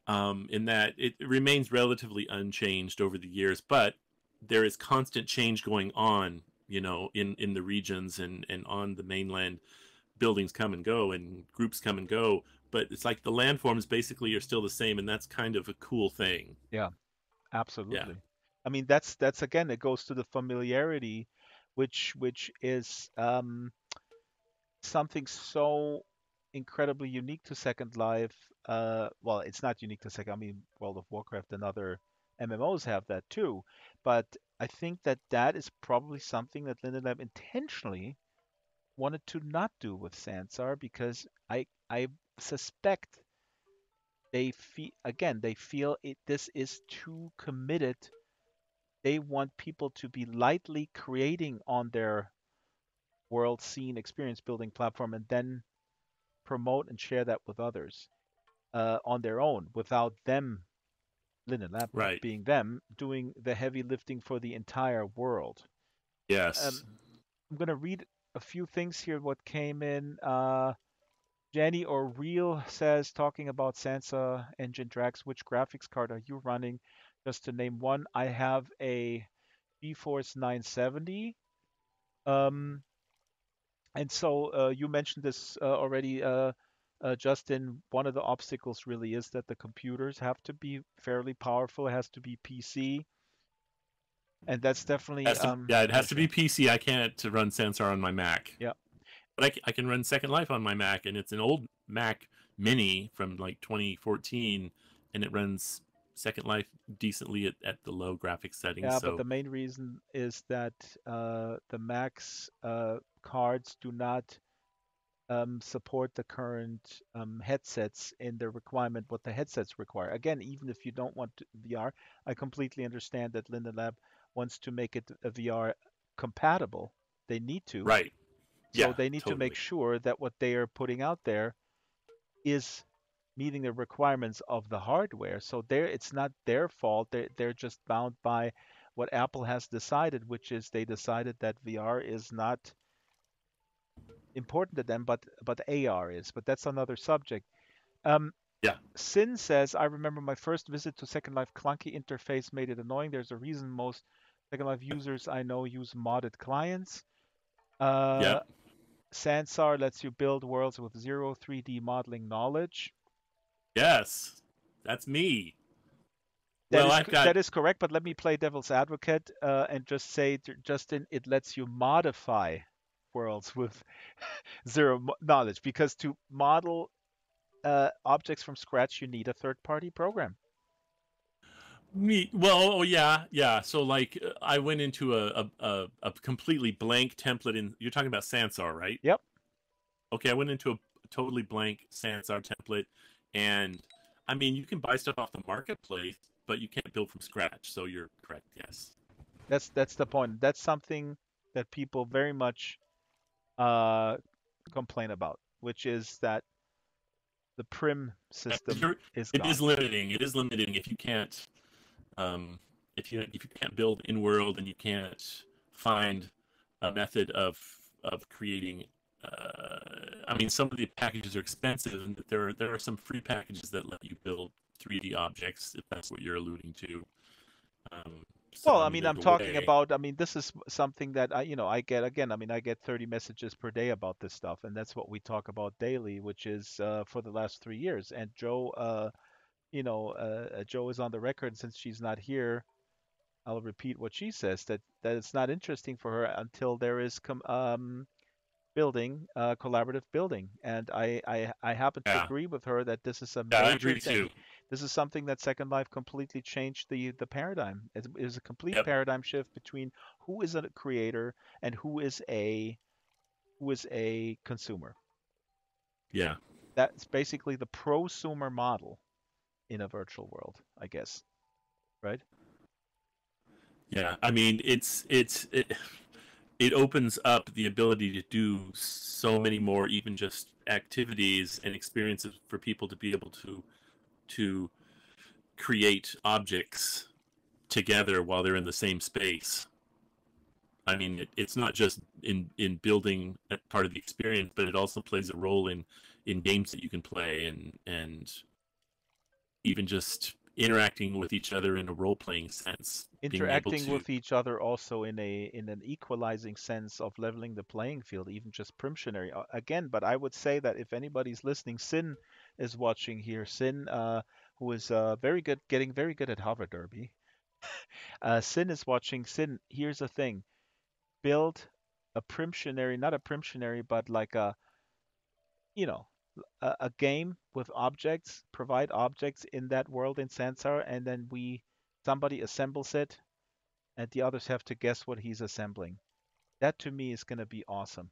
Speaker 2: in that it remains relatively unchanged over the years, but there is constant change going on. In the regions and on the mainland, buildings come and go and groups come and go, but it's like the landforms basically are still the same, and that's kind of a cool thing.
Speaker 1: Yeah,
Speaker 2: Yeah,
Speaker 1: absolutely. I mean, that's again, it goes to the familiarity, which is something so incredibly unique to Second Life. Well, it's not unique to Second. I mean, World of Warcraft and other MMOs have that too. But I think that that is probably something that Linden Lab intentionally wanted to not do with Sansar because I suspect they feel this is too committed. They want people to be lightly creating on their world scene experience building platform and then promote and share that with others on their own without them, Linden Lab
Speaker 2: Right.
Speaker 1: being them, doing the heavy lifting for the entire world.
Speaker 2: Yes.
Speaker 1: Um, I'm going to read a few things here what came in. Jenny or Real says, talking about Sansa Engine Drax, which graphics card are you running? Just to name one, I have a GeForce 970. Um, and so you mentioned this already, Justin. One of the obstacles really is that the computers have to be fairly powerful. It has to be PC, and that's definitely
Speaker 2: Yeah, it
Speaker 1: yeah,
Speaker 2: has to be
Speaker 1: sure,
Speaker 2: PC. I can't to run Sansar on my Mac,
Speaker 1: yeah,
Speaker 2: but I can run Second Life on my Mac, and it's an old Mac Mini from like 2014, and it runs Second Life decently at the low graphics settings.
Speaker 1: yeah. But
Speaker 2: So
Speaker 1: the main reason is that the Max cards do not support the current headsets in the requirement what the headsets require. Again, even if you don't want VR, I completely understand that Linden Lab wants to make it a VR compatible. They need to.
Speaker 2: right,
Speaker 1: So
Speaker 2: yeah,
Speaker 1: they need to make
Speaker 2: totally,
Speaker 1: sure that what they are putting out there is meeting the requirements of the hardware. So it's not their fault. They're just bound by what Apple has decided, which is they decided that VR is not important to them, but AR is. But that's another subject. Um,
Speaker 2: yeah,
Speaker 1: Sin says, I remember my first visit to Second Life clunky interface made it annoying. There's a reason most Second Life users I know use modded clients. Uh,
Speaker 2: yep,
Speaker 1: Sansar lets you build worlds with zero 3D modeling knowledge.
Speaker 2: yes, that's me. Well, I've got
Speaker 1: That is correct, but let me play devil's advocate and just say, Justin, it lets you modify worlds with zero knowledge because to model objects from scratch, you need a third-party program.
Speaker 2: me. Well, oh yeah, yeah. So like, I went into a completely blank template. In you're talking about Sansar, right?
Speaker 1: Yep.
Speaker 2: Okay, I went into a totally blank Sansar template, and I mean, you can buy stuff off the marketplace, but you can't build from scratch. So you're correct. Yes.
Speaker 1: That's the point. That's something that people very much uh, complain about, which is that the prim system is
Speaker 2: It is
Speaker 1: gone.
Speaker 2: limiting. It is limiting if you can't um, if you can't build in world and you can't find a method of creating. I mean, some of the packages are expensive, and there are some free packages that let you build 3D objects if that's what you're alluding to. Um, so
Speaker 1: Well,
Speaker 2: I
Speaker 1: I
Speaker 2: mean,
Speaker 1: mean,
Speaker 2: there's
Speaker 1: I'm
Speaker 2: a
Speaker 1: talking
Speaker 2: way.
Speaker 1: about, I mean, this is something that I get again. I mean, I get 30 messages per day about this stuff, and that's what we talk about daily, which is for the last 3 years. And Joe, Joe is on the record since she's not here. I'll repeat what she says that it's not interesting for her until there is building, collaborative building. And I happen to
Speaker 2: Yeah,
Speaker 1: agree with her that this is a
Speaker 2: yeah, I
Speaker 1: major
Speaker 2: agree
Speaker 1: thing.
Speaker 2: too.
Speaker 1: This is something that Second Life completely changed the paradigm. It is a complete
Speaker 2: Yep.
Speaker 1: paradigm shift between who is a creator and who is a consumer.
Speaker 2: Yeah.
Speaker 1: That's basically the prosumer model in a virtual world, I guess, right?
Speaker 2: Yeah. I mean, it opens up the ability to do so many more, even just activities and experiences for people to be able to create objects together while they're in the same space. I mean, it's not just in building part of the experience, but it also plays a role in games that you can play and even just interacting with each other in a role playing sense. Being able
Speaker 1: Interacting
Speaker 2: to,
Speaker 1: with each other also in an equalizing sense of leveling the playing field, even just primsionary again. But I would say that if anybody's listening, Sin is watching here. Sin, who is very good, getting very good at hover derby. Sin is watching. Sin, here's the thing: build a primsionary, not a primsionary, but like a, you know. a game with objects, provide objects in that world in Sansar, and then somebody assembles it, and the others have to guess what he's assembling. That to me is going to be awesome.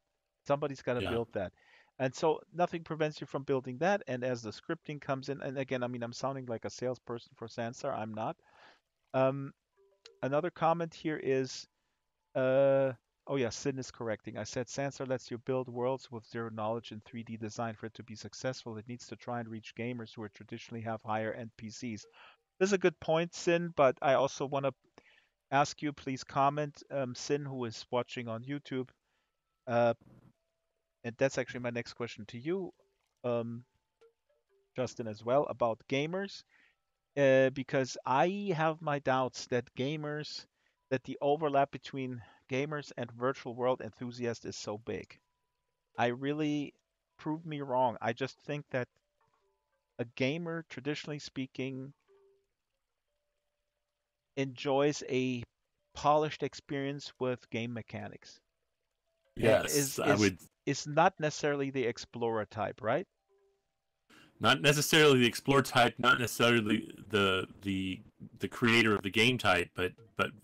Speaker 1: Somebody's got to
Speaker 2: Yeah.
Speaker 1: build that. And so nothing prevents you from building that. And as the scripting comes in, and again, I mean, I'm sounding like a salesperson for Sansar. I'm not. Um, Another comment here is, uh, oh yeah, Sin is correcting. I said Sansar lets you build worlds with zero knowledge in 3D design. For it to be successful, it needs to try and reach gamers who are traditionally have higher end PCs. This is a good point, Sin, but I also want to ask you, please comment, Sin, who is watching on YouTube. Uh, and that's actually my next question to you, um, Justin, as well, about gamers, because I have my doubts that the overlap between gamers and virtual world enthusiasts is so big. I really prove me wrong. I just think that a gamer, traditionally speaking, enjoys a polished experience with game mechanics and
Speaker 2: Yes, I would.
Speaker 1: is not necessarily the explorer type, right?
Speaker 2: Not necessarily the explore type, not necessarily the creator of the game type, but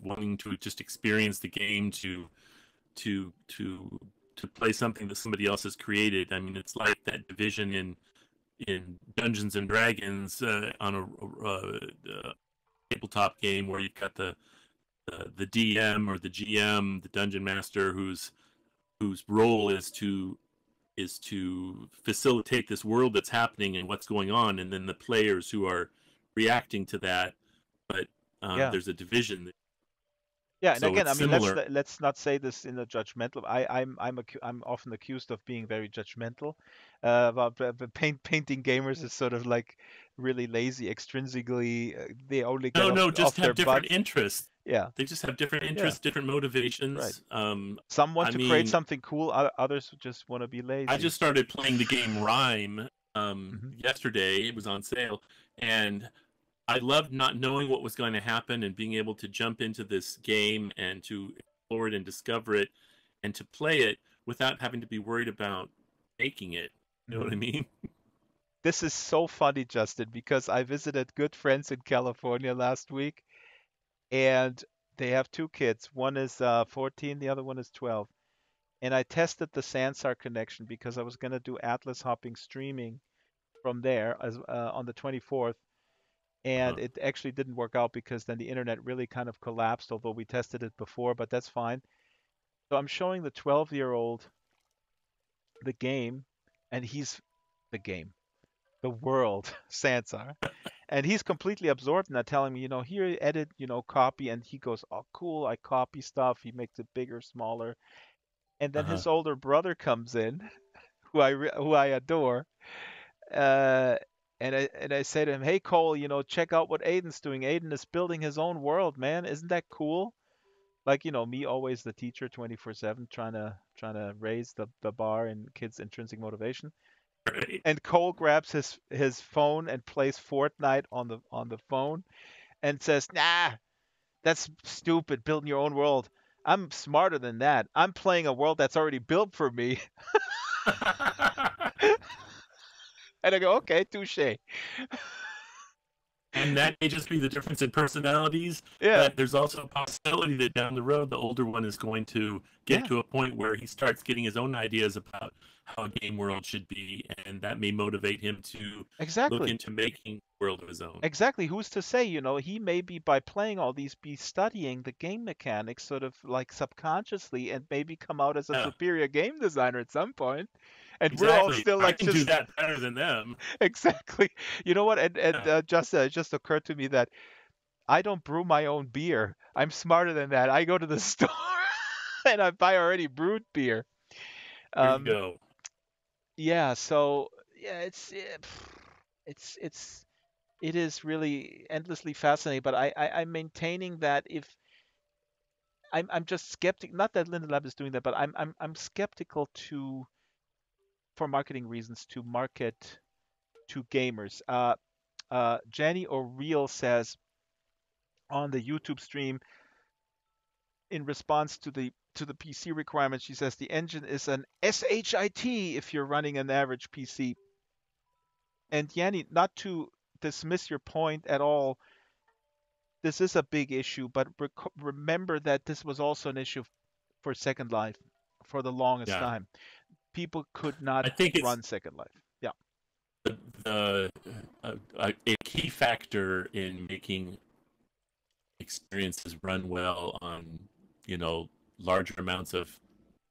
Speaker 2: wanting to just experience the game to to to play something that somebody else has created. I mean, it's like that division in Dungeons and Dragons on a tabletop game where you've got the DM or the GM, the dungeon master, whose role is to facilitate this world that's happening and what's going on, and then the players who are reacting to that. But
Speaker 1: Yeah.
Speaker 2: there's a division,
Speaker 1: Yeah, and
Speaker 2: so
Speaker 1: again,
Speaker 2: it's
Speaker 1: I mean,
Speaker 2: similar.
Speaker 1: let's not say this in a judgmental. I'm often accused of being very judgmental, but painting gamers is sort of like really lazy. Extrinsically, they only get
Speaker 2: No,
Speaker 1: off
Speaker 2: no, just
Speaker 1: off their
Speaker 2: have different
Speaker 1: butts.
Speaker 2: interests.
Speaker 1: Yeah,
Speaker 2: They just have different
Speaker 1: yeah,
Speaker 2: interests, different
Speaker 1: right.
Speaker 2: motivations.
Speaker 1: Some want
Speaker 2: I
Speaker 1: to create
Speaker 2: mean,
Speaker 1: something cool. Others just want to be
Speaker 2: I
Speaker 1: lazy.
Speaker 2: just started playing the game Rhyme
Speaker 1: Hmm.
Speaker 2: yesterday. It was on sale, and I loved not knowing what was going to happen and being able to jump into this game and to explore it and discover it and to play it without having to be worried about making it. You know
Speaker 1: Hmm.
Speaker 2: what I mean?
Speaker 1: This is so funny, Justin, because I visited good friends in California last week, and they have two kids. One is 14, the other one is 12. And I tested the Sansar connection because I was going to do Atlas hopping streaming from there on the 24th, and
Speaker 2: Uh-huh.
Speaker 1: it actually didn't work out because then the internet really kind of collapsed, although we tested it before, but that's fine. So I'm showing the 12-year-old the game, and he's the game, the world, Sansar. And he's completely absorbed in that, telling me, here, edit, copy. And he goes, oh, cool, I copy stuff. He makes it bigger, smaller. And then
Speaker 2: Uh-huh.
Speaker 1: his older brother comes in, who I adore, uh, and I say to him, "Hey Cole, check out what Aiden's doing. Aiden is building his own world, man. Isn't that cool?" Like, me always the teacher 24/7 trying to raise the bar and kids' intrinsic motivation.
Speaker 2: Right.
Speaker 1: And Cole grabs his phone and plays Fortnite on the phone and says, "Nah, that's stupid. Building your own world. I'm smarter than that. I'm playing a world that's already built for me." And I go, "Okay, touche."
Speaker 2: And that may just be the difference in personalities,
Speaker 1: Yeah,
Speaker 2: but there's also a possibility that down the road the older one is going to get
Speaker 1: yeah,
Speaker 2: to a point where he starts getting his own ideas about how a game world should be, and that may motivate him to look
Speaker 1: exactly.
Speaker 2: into making a world of his own.
Speaker 1: Exactly. Who's to say, he may be by playing all these be studying the game mechanics sort of like subconsciously and maybe come out as a
Speaker 2: Yeah,
Speaker 1: superior game designer at some point. And we're all
Speaker 2: exactly.
Speaker 1: still
Speaker 2: I
Speaker 1: like
Speaker 2: can do
Speaker 1: just
Speaker 2: that better than them.
Speaker 1: exactly. You know what? And
Speaker 2: Yeah.
Speaker 1: just it just occurred to me that I don't brew my own beer. I'm smarter than that. I go to the store and I buy already brewed beer.
Speaker 2: There you
Speaker 1: Um,
Speaker 2: go.
Speaker 1: yeah, so yeah, it's it is really endlessly fascinating, but I'm maintaining that if I'm just skeptic, not that Linda Lab is doing that, but I'm skeptical to for marketing reasons to market to gamers. Jenny O'Real says on the YouTube stream in response to the PC requirements, she says the engine is an SHIT if you're running an average PC. And Yanni, not to dismiss your point at all, this is a big issue, but remember that this was also an issue for Second Life for the longest
Speaker 2: Yeah,
Speaker 1: time. People could not
Speaker 2: I think it's
Speaker 1: run Second Life. Yeah.
Speaker 2: the a key factor in making experiences run well on larger amounts of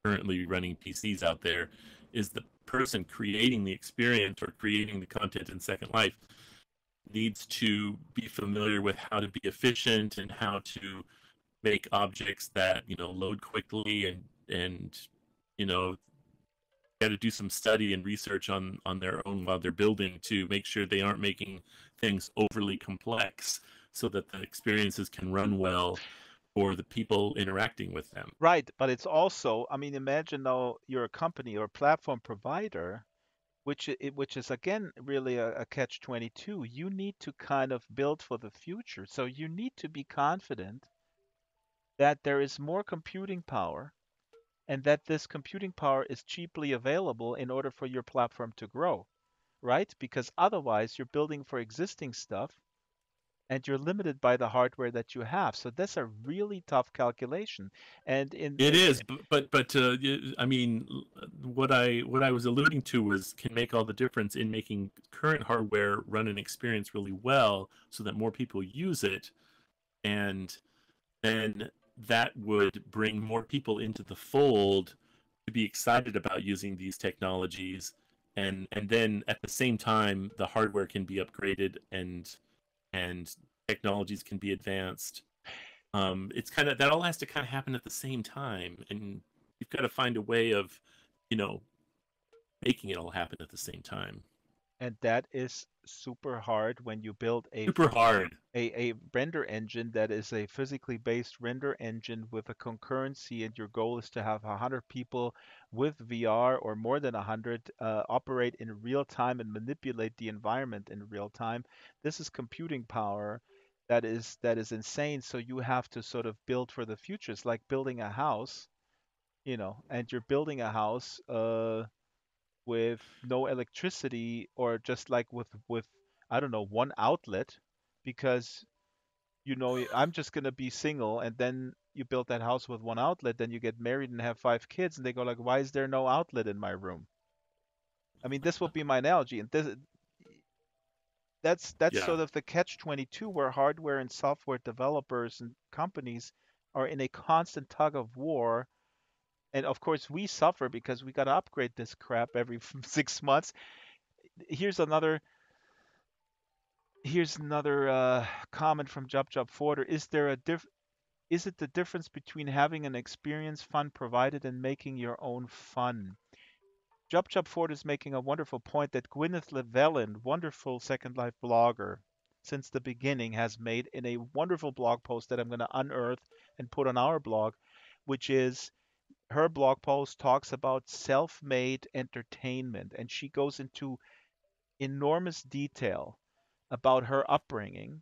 Speaker 2: currently running PCs out there is the person creating the experience or creating the content in Second Life needs to be familiar with how to be efficient and how to make objects that load quickly and you know got to do some study and research on their own while they're building to make sure they aren't making things overly complex so that the experiences can run well for the people interacting with them.
Speaker 1: Right, but it's also, I mean, imagine now you're a company or a platform provider, which is again really a catch 22. You need to kind of build for the future. So you need to be confident that there is more computing power and that this computing power is cheaply available in order for your platform to grow, right? Because otherwise you're building for existing stuff and you're limited by the hardware that you have. So that's a really tough calculation. And
Speaker 2: It is, but I mean, what I was alluding to was can make all the difference in making current hardware run an experience really well, so that more people use it, and then that would bring more people into the fold to be excited about using these technologies, and then at the same time the hardware can be upgraded and technologies can be advanced. It's kind of that all has to kind of happen at the same time, and you've got to find a way of you know making it all happen at the same time.
Speaker 1: and that is super hard when you build
Speaker 2: Super hard.
Speaker 1: a render engine that is a physically based render engine with a concurrency, and your goal is to have 100 people with VR or more than 100 operate in real time and manipulate the environment in real time. This is computing power that is insane. So you have to sort of build for the future. It's like building a house, and you're building a house with no electricity, or just like with I don't know, one outlet, because I'm just gonna be single, and then you build that house with one outlet, then you get married and have 5 kids, and they go like, why is there no outlet in my room? I mean, this would be my analogy, and that's
Speaker 2: Yeah,
Speaker 1: sort of the catch 22, where hardware and software developers and companies are in a constant tug of war. And of course we suffer because we got to upgrade this crap every 6 months. Here's another Here's another comment from Jup Jup Forder. Is it the difference between having an experience fun provided and making your own fun? Jup Jup Forder is making a wonderful point that Gwyneth Llewellyn, wonderful Second Life blogger since the beginning, has made in a wonderful blog post that I'm going to unearth and put on our blog, which is her blog post talks about self-made entertainment, and she goes into enormous detail about her upbringing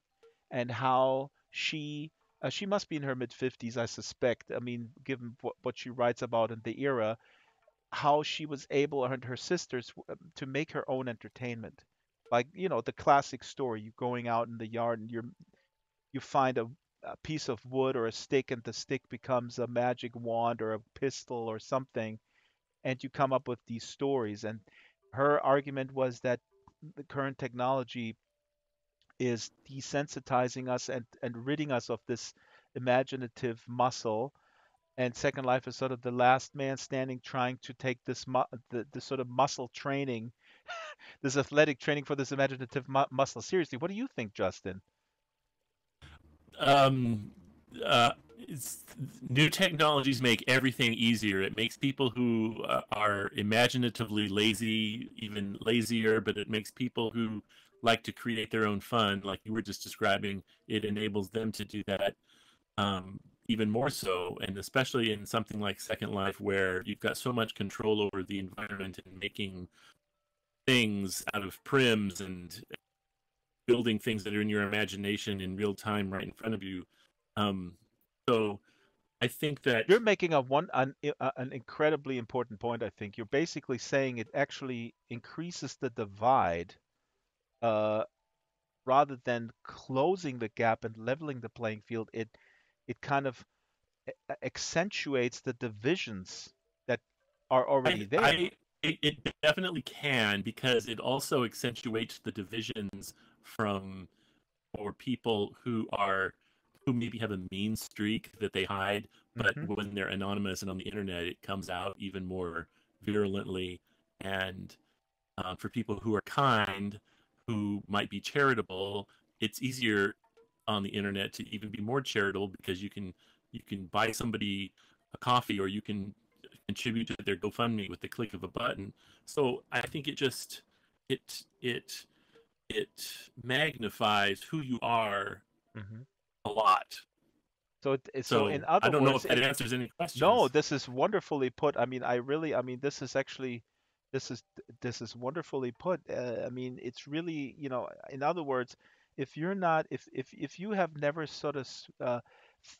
Speaker 1: and how she must be in her mid 50s, I suspect. I mean, given what she writes about in the era, how she was able, and her sisters, to make her own entertainment. Like, the classic story: you going out in the yard and you find a piece of wood or a stick, and the stick becomes a magic wand or a pistol or something, and you come up with these stories. And her argument was that the current technology is desensitizing us and ridding us of this imaginative muscle. And Second Life is sort of the last man standing, trying to take this sort of muscle training, this athletic training for this imaginative muscle seriously. What do you think, Justin?
Speaker 2: um, uh, new technologies make everything easier. It makes people who are imaginatively lazy even lazier, but it makes people who like to create their own fun, like you were just describing, it enables them to do that even more so. And especially in something like Second Life, where you've got so much control over the environment and making things out of prims and building things that are in your imagination in real time right in front of you. Um, so I think
Speaker 1: You're
Speaker 2: that
Speaker 1: making an incredibly important point, I think. You're basically saying it actually increases the divide uh, rather than closing the gap and leveling the playing field, it kind of accentuates the divisions that are already there.
Speaker 2: It definitely can because it also accentuates the divisions from or people who maybe have a mean streak that they hide, but
Speaker 1: Hmm.
Speaker 2: when they're anonymous and on the internet, it comes out even more virulently. And for people who are kind, who might be charitable, it's easier on the internet to even be more charitable because you can buy somebody a coffee or you can contribute to their GoFundMe with the click of a button. So I think it it it magnifies who you are
Speaker 1: Hmm.
Speaker 2: a lot.
Speaker 1: So in
Speaker 2: So I
Speaker 1: other
Speaker 2: don't know if
Speaker 1: words,
Speaker 2: that answers any
Speaker 1: no,
Speaker 2: questions.
Speaker 1: this is wonderfully put. I mean, I mean, this is actually, this is this is wonderfully put. I mean, it's really, in other words, if you're not, if you have never sort of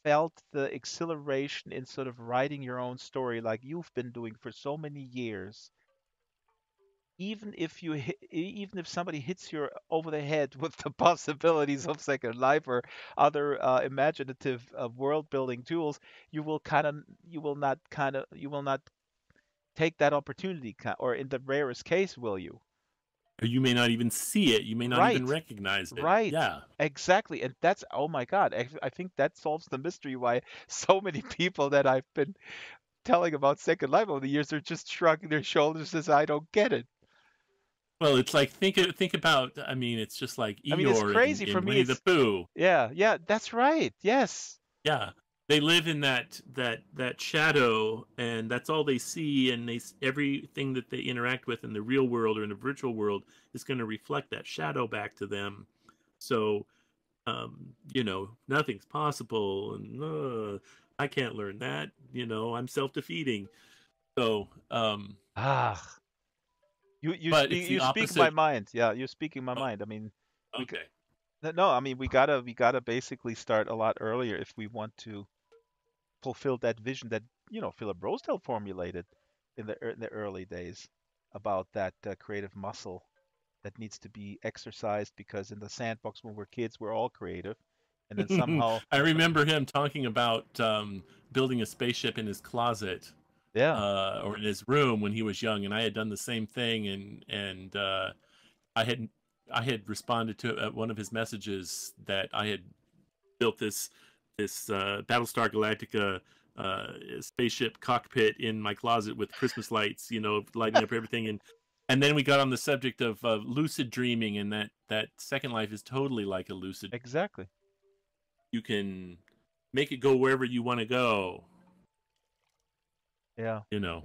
Speaker 1: felt the exhilaration in sort of writing your own story like you've been doing for so many years, even if somebody hits you over the head with the possibilities of Second Life or other imaginative world building tools, you will not take that opportunity, or in the rarest case, will you?
Speaker 2: Or you may not even see it. You may not even
Speaker 1: Right,
Speaker 2: recognize it.
Speaker 1: right,
Speaker 2: Yeah.
Speaker 1: exactly. And that's, oh my God, I think that solves the mystery why so many people that I've been telling about Second Life over the years are just shrugging their shoulders as I don't get it.
Speaker 2: Well, it's like think about. I mean, it's just like
Speaker 1: I mean, it's
Speaker 2: Eeyore
Speaker 1: crazy for
Speaker 2: in
Speaker 1: me.
Speaker 2: Winnie the
Speaker 1: It's
Speaker 2: Pooh.
Speaker 1: Yeah, yeah, that's right. Yes.
Speaker 2: Yeah, they live in that shadow, and that's all they see. And everything that they interact with in the real world or in the virtual world is going to reflect that shadow back to them. So, nothing's possible, and I can't learn that. I'm self defeating. So,
Speaker 1: Ah,
Speaker 2: but it's
Speaker 1: you
Speaker 2: the
Speaker 1: speak my
Speaker 2: opposite.
Speaker 1: mind. Yeah, you're speaking my
Speaker 2: Oh,
Speaker 1: mind. I mean, we c-
Speaker 2: okay.
Speaker 1: no, I mean we gotta basically start a lot earlier if we want to fulfill that vision that Philip Rosedale formulated in the early days about that creative muscle that needs to be exercised because in the sandbox when we're kids we're all creative, and then somehow,
Speaker 2: I remember him talking about building a spaceship in his closet
Speaker 1: yeah,
Speaker 2: or in his room when he was young, and I had done the same thing, and I had I had responded to one of his messages that I had built this Battlestar Galactica spaceship cockpit in my closet with Christmas lights, lighting up everything, and then we got on the subject of lucid dreaming, and that Second Life is totally like a lucid.
Speaker 1: exactly,
Speaker 2: You can make it go wherever you want to go.
Speaker 1: yeah.
Speaker 2: You know.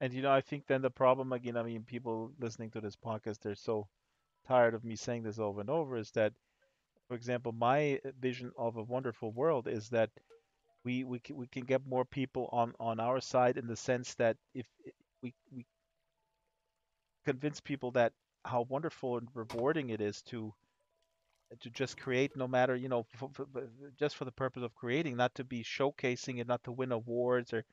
Speaker 1: And I think then the problem again, I mean, people listening to this podcast, they're so tired of me saying this over and over, is that, for example, my vision of a wonderful world is that we can get more people on our side in the sense that if we convince people that how wonderful and rewarding it is to just create, no matter, just for the purpose of creating, not to be showcasing it, not to win awards or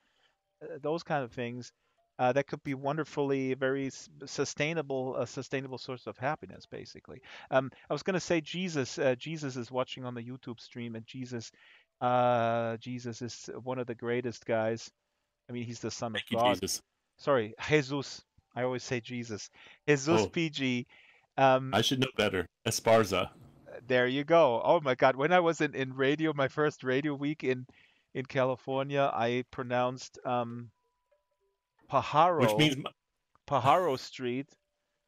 Speaker 1: those kind of things. That could be wonderfully very sustainable, a sustainable source of happiness, basically. I was going to say Jesus. Jesus is watching on the YouTube stream, and Jesus is one of the greatest guys. I mean, he's the Son of
Speaker 2: Thank you,
Speaker 1: God.
Speaker 2: Jesus.
Speaker 1: Sorry, Jesus. I always say Jesus. Jesus
Speaker 2: Oh,
Speaker 1: PG. Um,
Speaker 2: I should know better. Esparza,
Speaker 1: there you go. Oh my God! When I was in radio, my first radio week in California, I pronounced
Speaker 2: which
Speaker 1: Pajaro
Speaker 2: means
Speaker 1: Pajaro Street.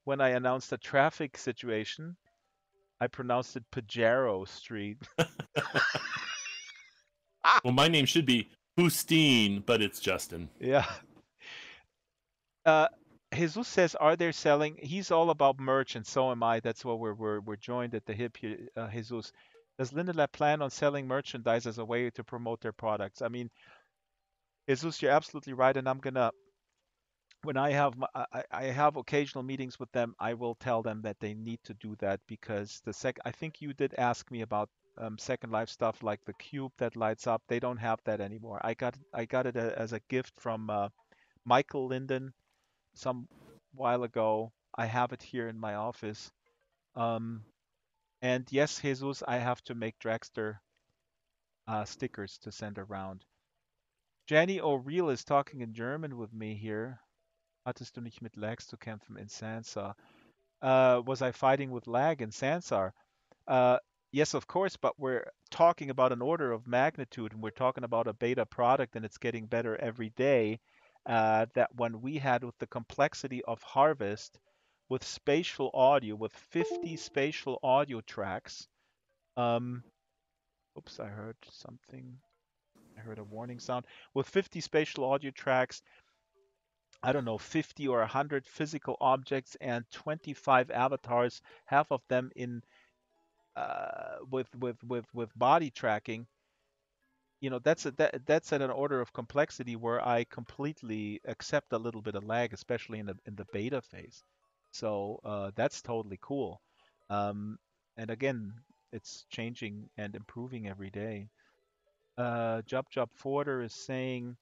Speaker 1: When I announced a traffic situation, I pronounced it Pajaro Street. Ah,
Speaker 2: well, my name should be Boostine, but it's Justin.
Speaker 1: yeah. Uh, Jesus says, "Are they selling?" He's all about merch, and so am I. That's why we're joined at the hip here. Jesus, does Linda Lab plan on selling merchandise as a way to promote their products? I mean, Jesus, you're absolutely right, and I'm gonna when I have occasional meetings with them, I will tell them that they need to do that because I think you did ask me about Second Life stuff like the cube that lights up. They don't have that anymore. I got it as a gift from Michael Linden some while ago. I have it here in my office, Um, and yes, Jesus, I have to make Dragster stickers to send around. Jenny O'Reilly is talking in German with me here. Hattest du nicht mit Lags zu kämpfen in Sansar? Was I fighting with lag in Sansar? Uh, yes, of course, but we're talking about an order of magnitude, and we're talking about a beta product, and it's getting better every day. That one we had with the complexity of Harvest, with spatial audio, with 50 spatial audio tracks. Um, oops, I heard something. I heard a warning sound. With 50 spatial audio tracks, I don't know, 50 or 100 physical objects and 25 avatars, half of them in with body tracking. That's at an order of complexity where I completely accept a little bit of lag, especially in the beta phase. So that's totally cool. Um, and again, it's changing and improving every day. Job Forder is saying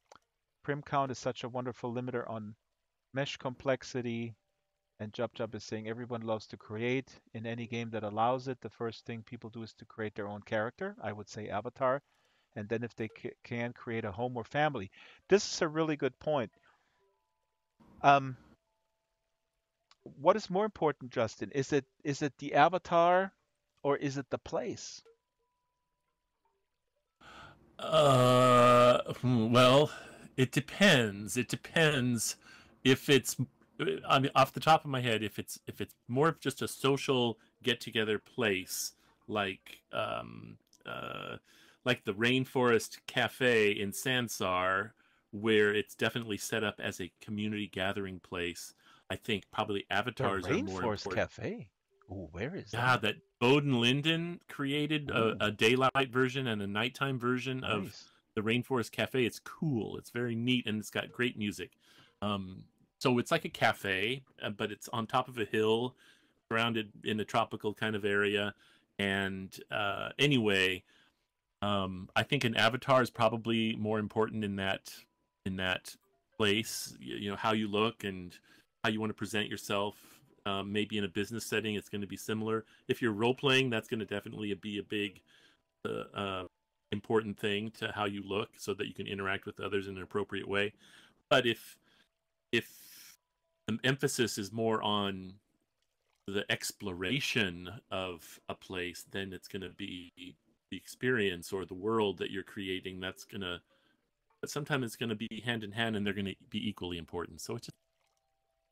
Speaker 1: prim count is such a wonderful limiter on mesh complexity. And Job is saying everyone loves to create in any game that allows it. The first thing people do is to create their own character. I would say avatar, and then if they can create a home or family. This is a really good point. Um, what is more important, Justin? Is it the avatar or is it the place?
Speaker 2: Well, it depends. It depends if it's. I mean, off the top of my head, if it's more of just a social get together place, like like the Rainforest Cafe in Sansar, where it's definitely set up as a community gathering place. I think probably
Speaker 1: The
Speaker 2: avatars are more
Speaker 1: Rainforest
Speaker 2: important.
Speaker 1: Cafe. Ooh, where is
Speaker 2: Yeah,
Speaker 1: that?
Speaker 2: that Bowden Linden created
Speaker 1: Ooh,
Speaker 2: a daylight version and a nighttime version of
Speaker 1: nice.
Speaker 2: the Rainforest Cafe. It's cool. It's very neat and it's got great music. Um, so it's like a cafe, but it's on top of a hill, surrounded in a tropical kind of area. And anyway, I think an avatar is probably more important in that place. You know how you look and how you want to present yourself. Maybe in a business setting, it's going to be similar. If you're role playing, that's going to definitely be a big important thing to how you look, so that you can interact with others in an appropriate way. But if the emphasis is more on the exploration of a place, then it's going to be the experience or the world that you're creating. That's going to, but sometimes it's going to be hand in hand, and they're going to be equally important. So it's just,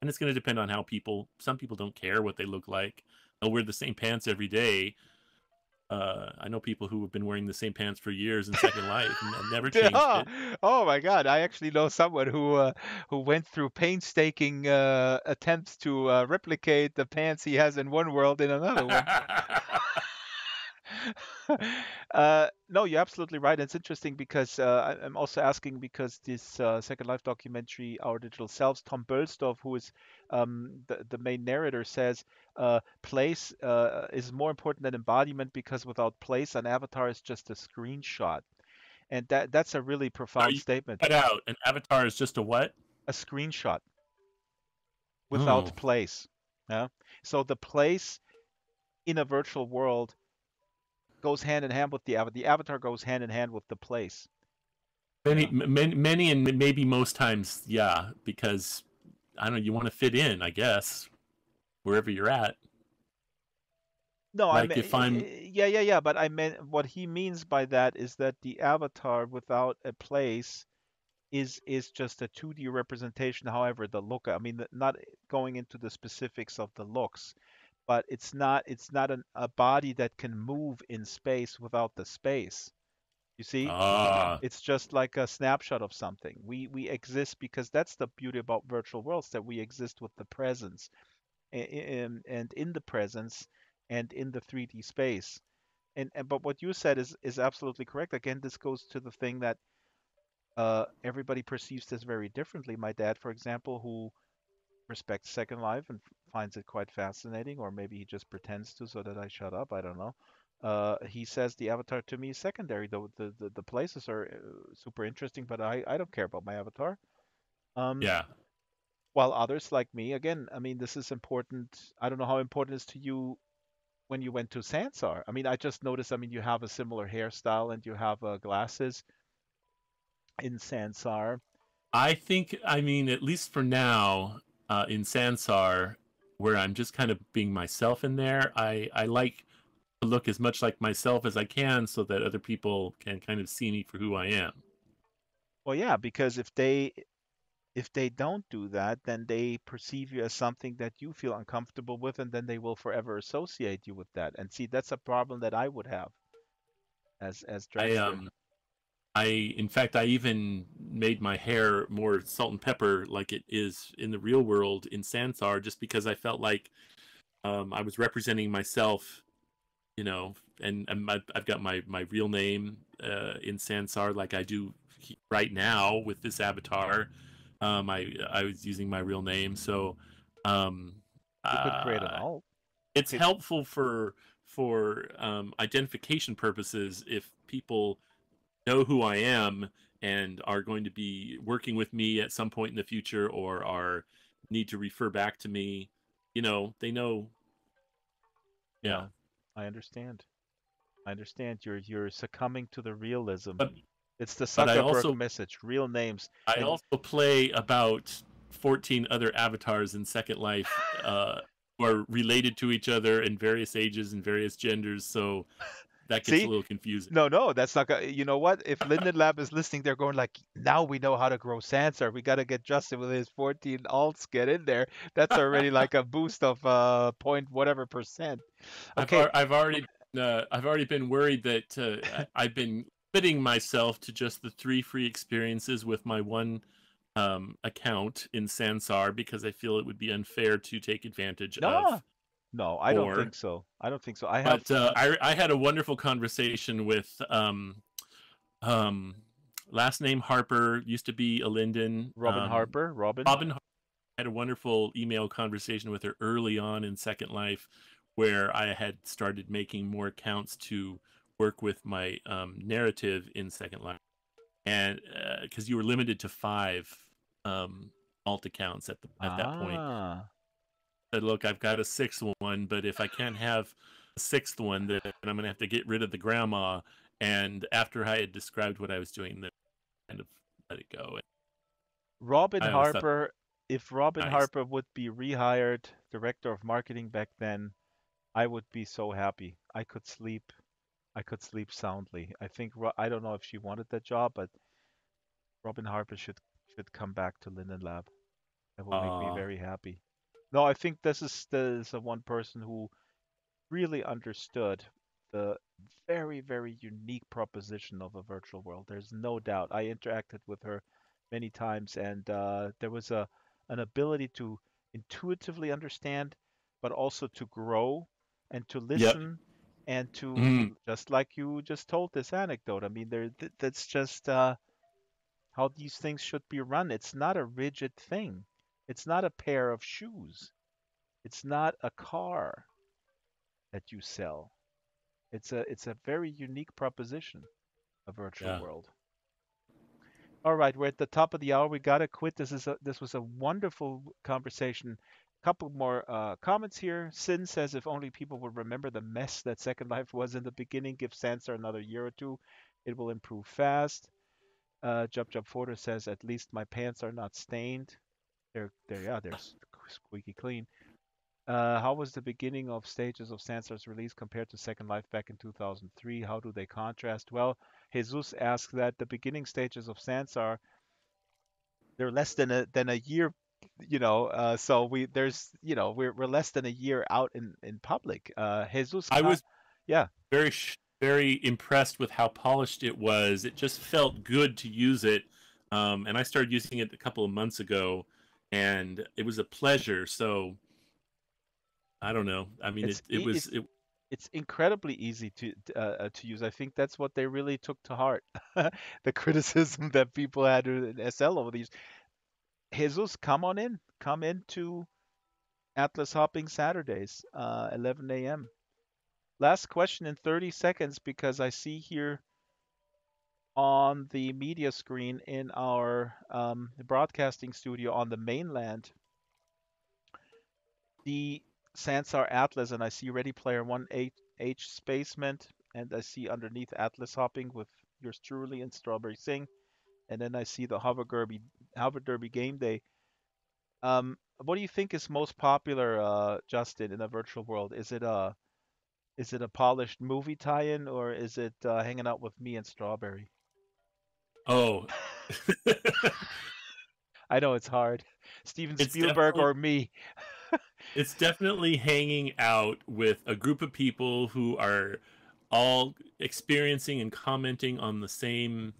Speaker 2: and it's going to depend on how people. Some people don't care what they look like. They'll wear the same pants every day. I know people who have been wearing the same pants for years in Second Life and have never changed
Speaker 1: Yeah.
Speaker 2: it.
Speaker 1: Oh my God, I actually know someone who went through painstaking attempts to replicate the pants he has in one world in another one. No, you're absolutely right. It's interesting because I'm also asking because this Second Life documentary, Our Digital Selves, Tom Bölsdorf, who is the main narrator, says place is more important than embodiment because without place, an avatar is just a screenshot. And that's a really
Speaker 2: Are
Speaker 1: profound
Speaker 2: you
Speaker 1: statement.
Speaker 2: cut out? An avatar is just a what?
Speaker 1: A screenshot
Speaker 2: Oh,
Speaker 1: without place. Yeah. So the place in a virtual world goes hand in hand with the avatar. The avatar goes hand in hand with the place.
Speaker 2: many,
Speaker 1: Yeah.
Speaker 2: many, and maybe most times, yeah, because I don't know. You want to fit in, I guess, wherever you're at.
Speaker 1: No, I
Speaker 2: Like
Speaker 1: mean,
Speaker 2: if I'm,
Speaker 1: yeah. But I meant what he means by that is that the avatar without a place is just a 2D representation. However, the look. I mean, not going into the specifics of the looks, but it's not a body that can move in space without the space. You see,
Speaker 2: ah,
Speaker 1: it's just like a snapshot of something. We exist because that's the beauty about virtual worlds, that we exist with the presence and in the presence and in the 3D space. And but what you said is absolutely correct. Again, this goes to the thing that everybody perceives this very differently. My dad, for example, who respects Second Life and finds it quite fascinating, or maybe he just pretends to so that I shut up. I don't know. He says the avatar to me is secondary. The places are super interesting, but I don't care about my avatar. Um,
Speaker 2: yeah.
Speaker 1: while others like me, again, I mean, this is important. I don't know how important it is to you when you went to Sansar? I mean, I just noticed. I mean, you have a similar hairstyle and you have glasses in Sansar.
Speaker 2: I think, I mean, at least for now, in Sansar, where I'm just kind of being myself in there, I like to look as much like myself as I can so that other people can kind of see me for who I am.
Speaker 1: Well, yeah, because if they don't do that, then they perceive you as something that you feel uncomfortable with, and then they will forever associate you with that. And see, that's a problem that I would have as
Speaker 2: I
Speaker 1: Dragster.
Speaker 2: I in fact I even made my hair more salt and pepper like it is in the real world in Sansar, just because I felt like I was representing myself, you know, and I've got my real name in Sansar like I do right now with this avatar. I was using my real name, so um,
Speaker 1: You could create an
Speaker 2: uh,
Speaker 1: alt.
Speaker 2: it's
Speaker 1: Okay,
Speaker 2: helpful for identification purposes if people know who I am and are going to be working with me at some point in the future or are need to refer back to me. You know, they know. Yeah,
Speaker 1: yeah, I understand. I understand. You're succumbing to the realism.
Speaker 2: but
Speaker 1: It's the
Speaker 2: but
Speaker 1: Zuckerberg message, real names.
Speaker 2: I
Speaker 1: And
Speaker 2: also play about 14 other avatars in Second Life, who are related to each other in various ages and various genders. So that gets a
Speaker 1: see,
Speaker 2: little confusing.
Speaker 1: no, no, that's not. You know what? If Linden Lab is listening, they're going like, now we know how to grow Sansar. We got to get Justin with his 14 alts. Get in there. That's already like a boost of point whatever percent. Okay,
Speaker 2: I've already been worried that I've been limiting myself to just the 3 free experiences with my one account in Sansar because I feel it would be unfair to take advantage
Speaker 1: no,
Speaker 2: of
Speaker 1: no, I don't
Speaker 2: more.
Speaker 1: think so. I don't think so. I have
Speaker 2: But I had a wonderful conversation with um, last name Harper, used to be a Linden.
Speaker 1: Robin Harper. Robin.
Speaker 2: Robin had a wonderful email conversation with her early on in Second Life, where I had started making more accounts to work with my narrative in Second Life, and because you were limited to 5 alt accounts at that point.
Speaker 1: Ah.
Speaker 2: I said, look, I've got a 6th one, but if I can't have a 6th one, then I'm gonna have to get rid of the grandma. And after I had described what I was doing, then kind of let it go. And
Speaker 1: Robin
Speaker 2: I always thought,
Speaker 1: Harper, if Robin
Speaker 2: nice.
Speaker 1: Harper would be rehired director of marketing back then, I would be so happy. I could sleep. I could sleep soundly. I think I don't know if she wanted that job, but Robin Harper should come back to Linden Lab. That will make me
Speaker 2: Uh,
Speaker 1: very happy. No, I think this is the one person who really understood the very, very unique proposition of a virtual world. There's no doubt. I interacted with her many times, and there was an ability to intuitively understand, but also to grow and to
Speaker 2: yep.
Speaker 1: listen and to
Speaker 2: Mm,
Speaker 1: just like you just told this anecdote. I mean, that's just how these things should be run. It's not a rigid thing. It's not a pair of shoes. It's not a car that you sell. It's a very unique proposition, a virtual
Speaker 2: yeah.
Speaker 1: world. All right, we're at the top of the hour. We gotta quit. This was a wonderful conversation. Couple more comments here. Sin says if only people would remember the mess that Second Life was in the beginning, give Sansar another year or two, it will improve fast. Jub Jub Photo says at least my pants are not stained. They're squeaky clean. How was the beginning of stages of Sansar's release compared to Second Life back in 2003? How do they contrast? Well, Jesus asks that the beginning stages of Sansar, they're less than a year, so we're less than a year out in public.
Speaker 2: I was
Speaker 1: Yeah,
Speaker 2: very impressed with how polished it was. It just felt good to use it, and I started using it a couple of months ago, and it was a pleasure. So I don't know. I mean,
Speaker 1: it's
Speaker 2: it
Speaker 1: e-
Speaker 2: was
Speaker 1: it's
Speaker 2: it.
Speaker 1: it's incredibly easy to use. I think that's what they really took to heart, the criticism that people had in SL over these. Jesus, come in to Atlas Hopping Saturdays, 11 a.m. Last question in 30 seconds because I see here on the media screen in our broadcasting studio on the mainland, the Sansar Atlas, and I see Ready Player One H Spacement, and I see underneath Atlas hopping with yours truly and Strawberry Sing, and then I see the Hover Derby Game Day. What do you think is most popular, Justin, in a virtual world? Is it a polished movie tie-in, or is it hanging out with me and Strawberry?
Speaker 2: Oh,
Speaker 1: I know it's hard. Steven
Speaker 2: it's
Speaker 1: Spielberg
Speaker 2: definitely
Speaker 1: or me?
Speaker 2: it's definitely hanging out with a group of people who are all experiencing and commenting on the same,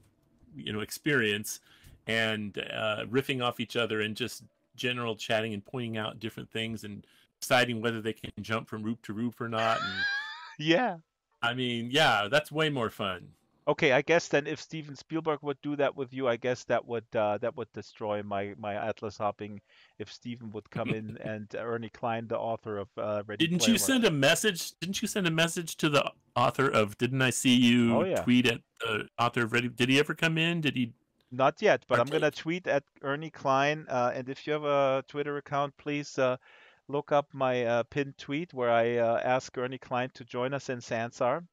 Speaker 2: experience, and riffing off each other and just general chatting and pointing out different things and deciding whether they can jump from roof to roof or not. And
Speaker 1: Yeah.
Speaker 2: I mean, yeah, that's way more fun.
Speaker 1: Okay, I guess then if Steven Spielberg would do that with you, I guess that would destroy my Atlas hopping if Steven would come in and Ernie Klein, the author of Ready
Speaker 2: Didn't
Speaker 1: Player
Speaker 2: you
Speaker 1: One.
Speaker 2: send a message? Didn't you send a message to the author of "Didn't I see
Speaker 1: Oh
Speaker 2: you
Speaker 1: yeah.
Speaker 2: tweet at the author of Ready"? Did he ever come in? Did he
Speaker 1: Not yet, but I'm gonna
Speaker 2: partake?
Speaker 1: tweet at Ernie Klein, and if you have a Twitter account, please look up my pinned tweet where I ask Ernie Klein to join us in Sansar,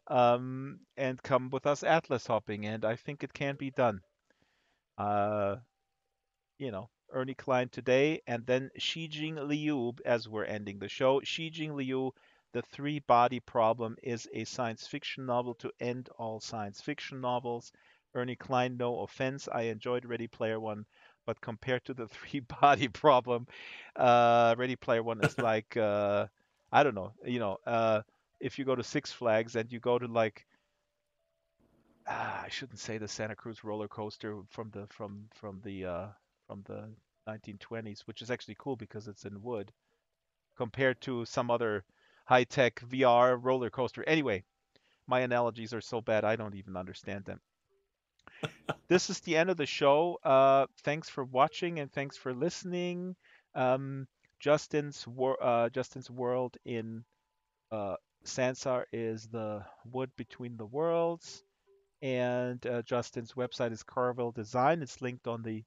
Speaker 1: and come with us Atlas hopping, and I think it can be done. Uh, Ernie Klein today, and then Xijing Liu as we're ending the show. Xijing Liu, The Three Body Problem is a science fiction novel to end all science fiction novels. Ernie Klein, no offense, I enjoyed Ready Player One, but compared to the Three Body Problem, Ready Player One is like, I don't know, if you go to Six Flags and you go to like I shouldn't say the Santa Cruz roller coaster from the 1920s, which is actually cool because it's in wood compared to some other high-tech VR roller coaster. Anyway, my analogies are so bad I don't even understand them. This is the end of the show. Thanks for watching and thanks for listening. Um, Justin's world in uh, Sansar is the wood between the worlds. And Justin's website is Carvel Design. It's linked on the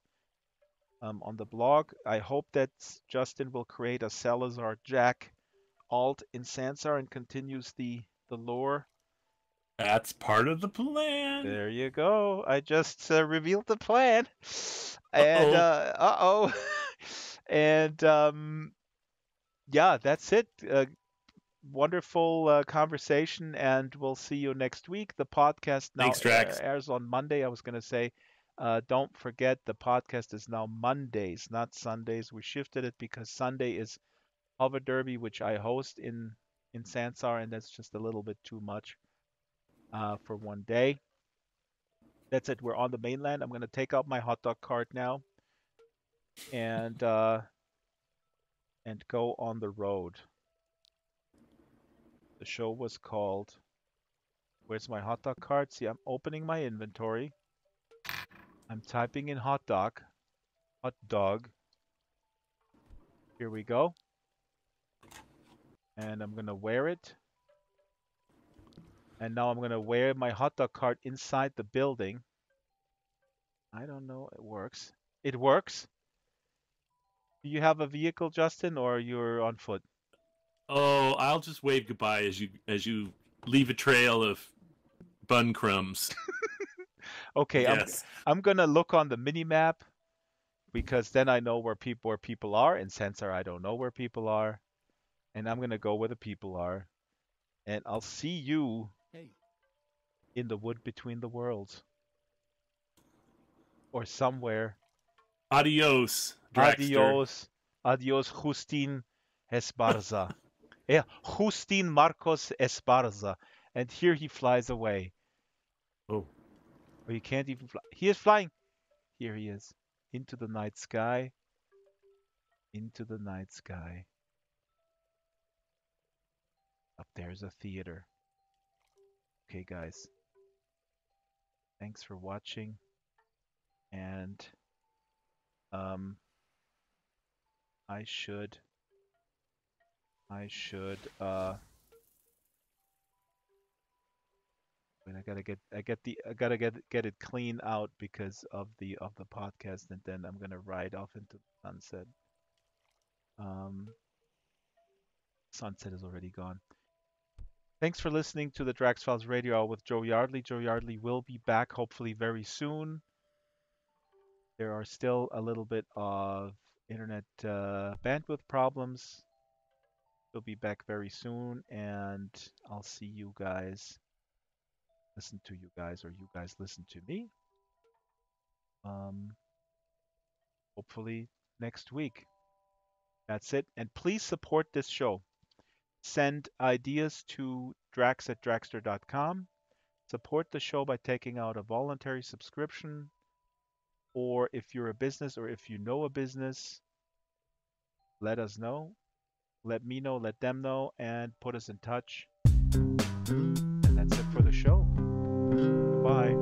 Speaker 1: blog. I hope that Justin will create a Salazar Jack alt in Sansar and continues the lore.
Speaker 2: That's part of the plan.
Speaker 1: There you go. I just revealed the plan.
Speaker 2: Uh
Speaker 1: And
Speaker 2: oh.
Speaker 1: uh-oh. And yeah, that's it. Wonderful conversation, and we'll see you next week. The podcast now
Speaker 2: Thanks, Drax.
Speaker 1: airs on Monday. I was going to say, don't forget the podcast is now Mondays, not Sundays. We shifted it because Sunday is Hover Derby, which I host in Sansar, and that's just a little bit too much for one day. That's it. We're on the mainland. I'm going to take out my hot dog cart now and go on the road. The show was called. Where's my hot dog cart? See, I'm opening my inventory. I'm typing in hot dog. Here we go. And I'm gonna wear it. And now I'm gonna wear my hot dog cart inside the building. I don't know, it works. It works. Do you have a vehicle, Justin, or you're on foot?
Speaker 2: Oh, I'll just wave goodbye as you leave a trail of bun crumbs.
Speaker 1: Okay,
Speaker 2: Yes.
Speaker 1: I'm gonna look on the mini map because then I know where people are. In Sensor, I don't know where people are, and I'm gonna go where the people are. And I'll see you in the wood between the worlds or somewhere.
Speaker 2: Adios, Dragster.
Speaker 1: Adios, adios, Justin Esparza. Yeah, Justin Marcos Esparza. And here he flies away.
Speaker 2: Oh,
Speaker 1: Or he can't even fly. He is flying. Here he is. Into the night sky. Into the night sky. Up there's a theater. Okay, guys. Thanks for watching. And um, I should, I should, Wait, I gotta get it clean out because of the podcast, and then I'm gonna ride off into the sunset. Um, Sunset is already gone. Thanks for listening to the Drax Files Radio Hour with Joe Yardley. Joe Yardley will be back hopefully very soon. There are still a little bit of internet bandwidth problems. He'll be back very soon, and I'll see you guys, listen to you guys, or you guys listen to me. Um, hopefully next week. That's it. And please support this show. Send ideas to drax@draxter.com. Support the show by taking out a voluntary subscription, or if you're a business or if you know a business, let us know. Let me know, let them know, and put us in touch. And that's it for the show. Goodbye.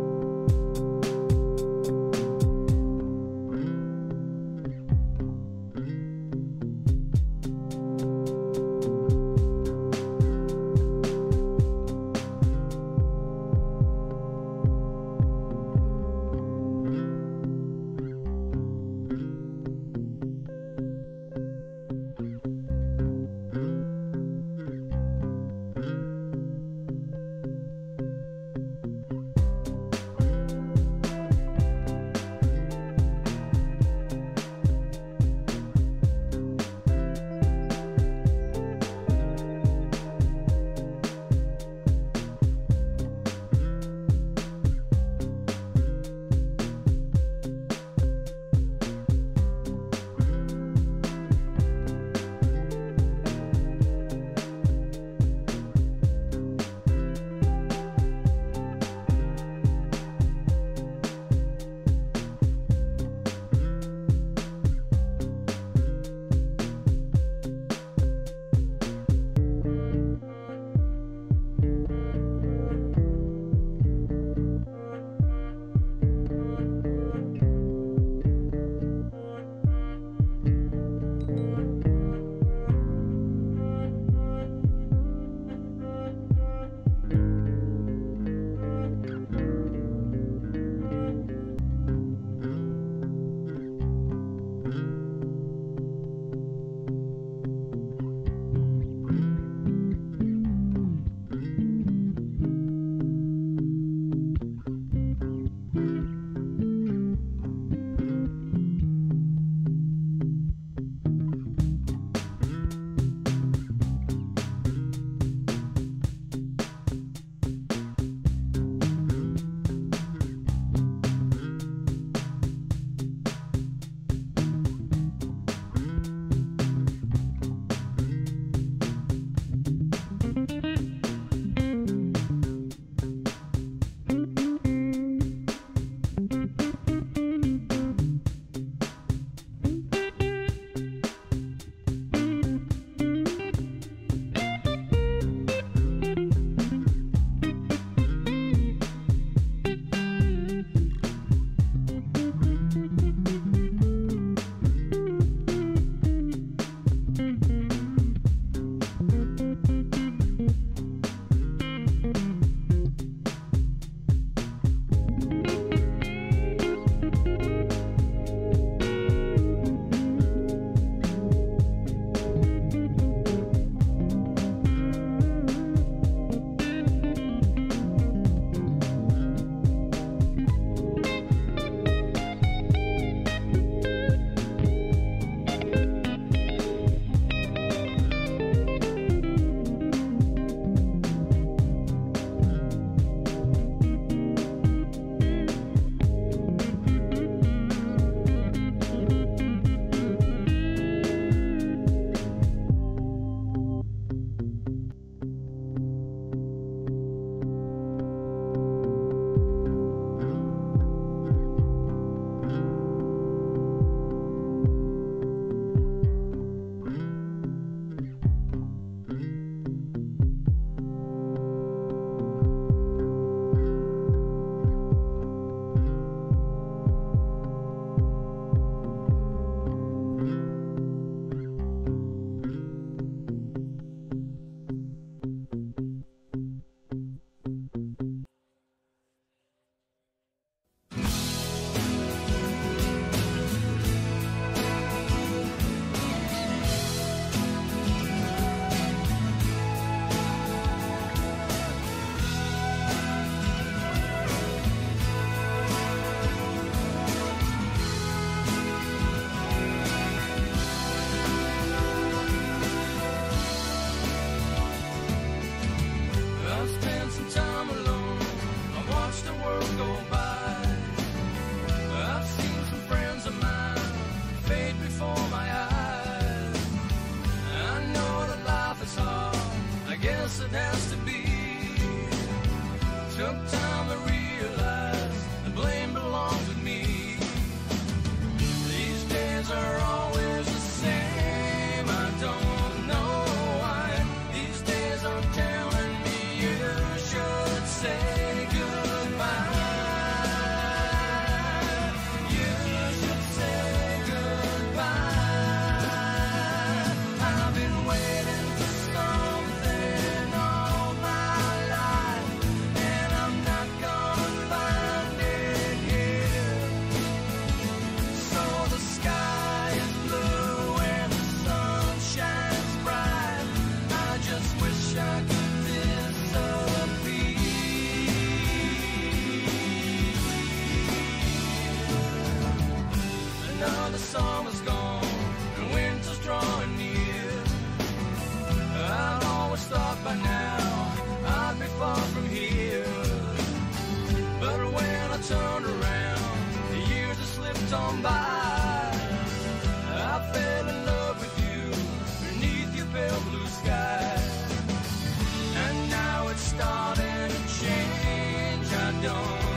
Speaker 3: years go by. I've seen some friends of mine fade before my eyes. I know that life is hard, I guess it has to be. Took time to realize the blame belongs with me. These days are always the same, I don't know why. These days are telling me you should say goodbye. You should say goodbye. I've been waiting for something all my life, and I'm not gonna find it here. So the sky is blue and the sun shines bright. I just wish I could disappear. Another summer's gone and winter's drawing near. I'd always thought by now I'd be far from here. But when I turned around, the years have slipped on by. I fell in love with you beneath your pale blue sky. And now it's starting to change. I don't